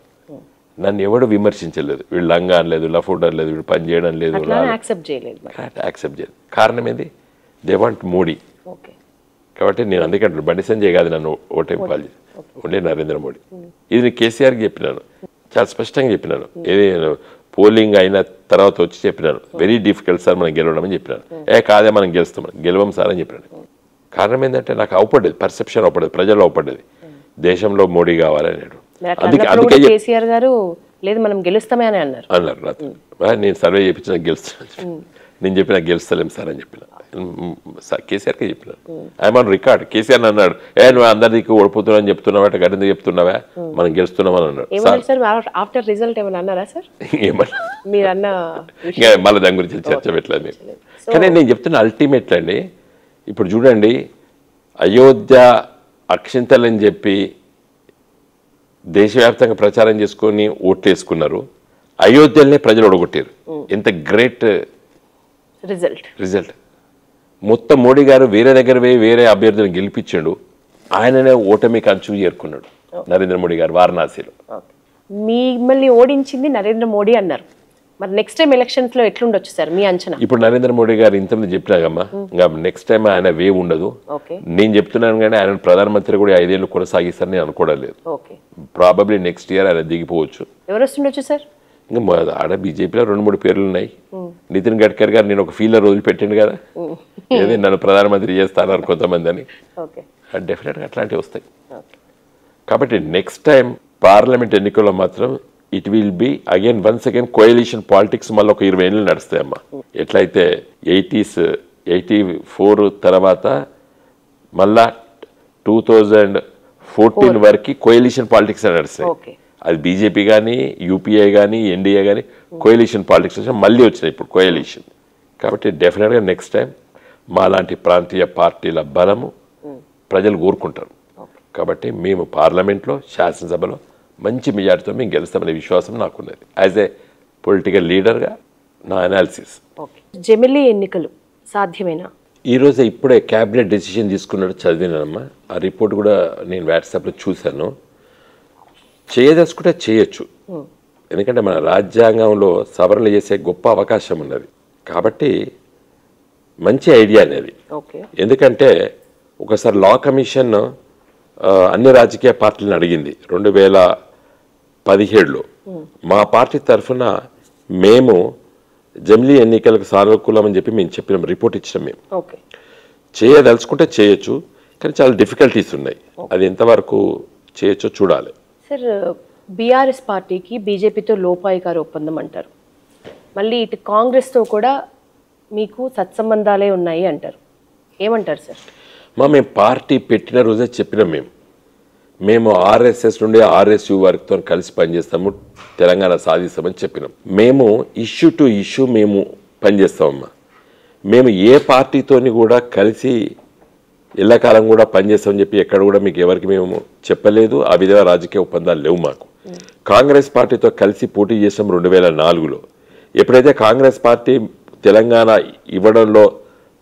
నన్ను ఎవడు విమర్శించలేదు, వీళ్ళు లంగా అనలేదు, లఫూడ్ అనలేదు, వీళ్ళు పని చేయడం లేదు, యాక్సెప్ట్ చేయలేదు. కారణం ఏంది? They want Modi. కాబట్టి నేను అందుకంటే బండి సంజయ్ కాదు నన్ను ఓటేపాలి, ఓన్లీ నరేంద్ర మోడీ. ఇది నేను కేసీఆర్కి చెప్పినాను, చాలా స్పష్టంగా చెప్పినాను. ఏది పోలింగ్ అయిన తర్వాత వచ్చి చెప్పినాను, వెరీ డిఫికల్ట్ సార్ మనం గెలవడం అని చెప్పినాను. కాదే మనం గెలవం సార్ అని చెప్పినాను. కారణం ఏంటంటే నాకు అవపడ్డది, పర్సెప్షన్ అవపడ్డది, ప్రజల్లో అవపడ్డది, దేశంలో మోడీ కావాలనేది. అందుకే కేసీఆర్ గారు లేదు మనం గెలుస్తామే అని అన్నారు నాతో. నేను సర్వే చేయించిన గెలుస్తాను, నేను చెప్పిన గెలుస్తలేం సార్ అని చెప్పిన, కేసీఆర్కే చెప్పిన. I'm on record. కేసీఆర్ అన్నాడు, నువ్వు అందరికి ఓడిపోతున్నావు అని చెప్తున్నావా, గడింది చెప్తున్నావా, మనం గెలుస్తున్నామని అన్నాడు. మళ్ళీ దాని గురించి చర్చ పెట్టలేదు. కానీ నేను చెప్తున్నా అల్టిమేట్ అండి. ఇప్పుడు చూడండి, అయోధ్య అక్షింతలని చెప్పి దేశవ్యాప్తంగా ప్రచారం చేసుకొని ఓట్లు వేసుకున్నారు, అయోధ్యలనే ప్రజలు ఓడగొట్టారు. ఎంత గ్రేట్ రిజల్ట్. మొత్తం మోడీ గారు వేరే దగ్గర వేరే అభ్యర్థులను గెలిపించాడు, ఆయననే ఓటమికి అంచుకు చేరుకున్నాడు నరేంద్ర మోడీ గారు వారణాసిలో. మిమ్మల్ని ఓడించింది నరేంద్ర మోడీ అన్నారు, మరి నెక్స్ట్ టైం ఎలక్షన్స్ లో ఎట్లుండొచ్చు సార్ మీ అంచనా? ఇప్పుడు నరేంద్ర మోడీ గారు ఇంతమంది చెప్పినాకమ్మా, ఇంకా నెక్స్ట్ టైం ఆయన వేవ్ ఉండదు. నేను చెప్తున్నాను కానీ ఆయన ప్రధానమంత్రి కూడా 5 ఏళ్ళు కొనసాగిస్తారని నేను అనుకోవడం లేదు. ప్రాబబ్లీ నెక్స్ట్ ఇయర్ ఆయన దిగిపోవచ్చు. ఎవరు వస్తుండొచ్చు సార్? ఇంకా ఆడ బీజేపీలో 2-3 పేర్లు ఉన్నాయి. నితిన్ గడ్కరీ గారు నేను ఒక ఫీల్డర్ రోజులు పెట్టిండు కదా, ఏది నన్ను ప్రధానమంత్రి చేస్తారన్నారు కొంతమంది అని. డెఫినెట్గా అట్లాంటివి వస్తాయి. కాబట్టి నెక్స్ట్ టైం పార్లమెంట్ ఎన్నికల్లో మాత్రం it will be again once again coalition politics. మళ్ళీ ఒక 20 ఏళ్ళు నడుస్తాయమ్మా. ఎట్లయితే 84 తర్వాత మళ్ళా 2014 వరకు కోయలిషన్ పాలిటిక్స్ నడుస్తాయి. అది బీజేపీ కానీ, యూపీఏ కానీ, ఎన్డీఏ కానీ కోయలిషన్ పాలిటిక్స్ వచ్చి మళ్ళీ వచ్చినాయి ఇప్పుడు కోయలిషన్. కాబట్టి డెఫినెట్గా నెక్స్ట్ టైం మాలాంటి ప్రాంతీయ పార్టీల బలము ప్రజలు కోరుకుంటారు. కాబట్టి మేము పార్లమెంట్లో, శాసనసభలో మంచి మెజార్టీతో మేము గెలుస్తామనే విశ్వాసం నాకున్నది యాజ్ ఏ పొలిటికల్ లీడర్గా. నా అనాలిసిస్. జమిలీ ఎన్నికలు సాధ్యమేనా? ఈరోజు ఇప్పుడే క్యాబినెట్ డెసిషన్ తీసుకున్నట్టు చదివినానమ్మా. ఆ రిపోర్ట్ కూడా నేను వాట్సాప్లో చూశాను. చేయదలుచుకుంటే చేయొచ్చు, ఎందుకంటే మన రాజ్యాంగంలో సవరణలు చేసే గొప్ప అవకాశం ఉన్నది. కాబట్టి మంచి ఐడియా అనేది. ఎందుకంటే ఒకసారి లా కమిషన్ అన్ని రాజకీయ పార్టీలను అడిగింది 2017లో. మా పార్టీ తరఫున మేము జమిలీ ఎన్నికలకు సానుకూలం అని చెప్పి మేము చెప్పినాం, రిపోర్ట్ ఇచ్చినాం. మేము చేయదలుచుకుంటే చేయొచ్చు, కానీ చాలా డిఫికల్టీస్ ఉన్నాయి. అది ఎంతవరకు చేయొచ్చో చూడాలి. సార్, బీఆర్ఎస్ పార్టీకి బీజేపీతో లోపాయికార ఒప్పందం అంటారు, మళ్ళీ ఇటు కాంగ్రెస్తో కూడా మీకు సత్సంబంధాలే ఉన్నాయి అంటారు, ఏమంటారు సార్? మేము పార్టీ పెట్టిన రోజే చెప్పినాం, మేము ఆర్ఎస్ఎస్ నుండి ఆర్ఎస్యు వారితో కలిసి పనిచేస్తాము, తెలంగాణ సాధిస్తామని చెప్పినాం. మేము ఇష్యూ టు ఇష్యూ మేము పనిచేస్తామమ్మా. మేము ఏ పార్టీతోని కూడా కలిసి ఎల్లకాలం కూడా పనిచేస్తామని చెప్పి ఎక్కడ కూడా మీకు ఎవరికి మేము చెప్పలేదు. ఆ విధంగా రాజకీయ ఒప్పందాలు లేవు మాకు. కాంగ్రెస్ పార్టీతో కలిసి పోటీ చేసాం 2004లో. ఎప్పుడైతే కాంగ్రెస్ పార్టీ తెలంగాణ ఇవ్వడంలో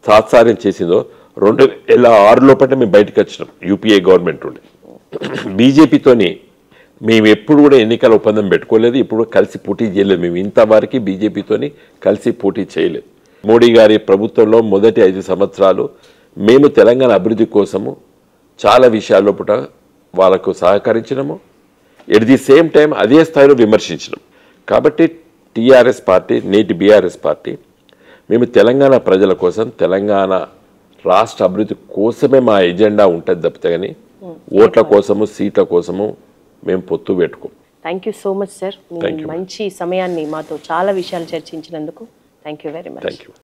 తాత్సార్యం చేసిందో 2006 లోపల మేము బయటకు వచ్చినాం. యూపీఏ గవర్నమెంట్ ఉండే బీజేపీతోని మేము ఎప్పుడు కూడా ఎన్నికల ఒప్పందం పెట్టుకోలేదు, ఇప్పుడు కలిసి పోటీ చేయలేదు. మేము ఇంతవరకు బీజేపీతోని కలిసి పోటీ చేయలేదు. మోడీ గారి ప్రభుత్వంలో మొదటి 5 సంవత్సరాలు మేము తెలంగాణ అభివృద్ధి కోసము చాలా విషయాల్లో పుట వాళ్ళకు సహకరించినాము. ఎట్ ది సేమ్ టైం అదే స్థాయిలో విమర్శించినాం. కాబట్టి టీఆర్ఎస్ పార్టీ, నేటి బీఆర్ఎస్ పార్టీ, మేము తెలంగాణ ప్రజల కోసం, తెలంగాణ రాష్ట్ర అభివృద్ధి కోసమే మా ఎజెండా ఉంటుంది తప్పితే కానీ ఓట్ల కోసము, సీట్ల కోసము మేము పొత్తు పెట్టుకోం. Thank you so much sir. మంచి సమయాన్ని మాతో చాలా విషయాలు చర్చించినందుకు thank you very much. Thank you.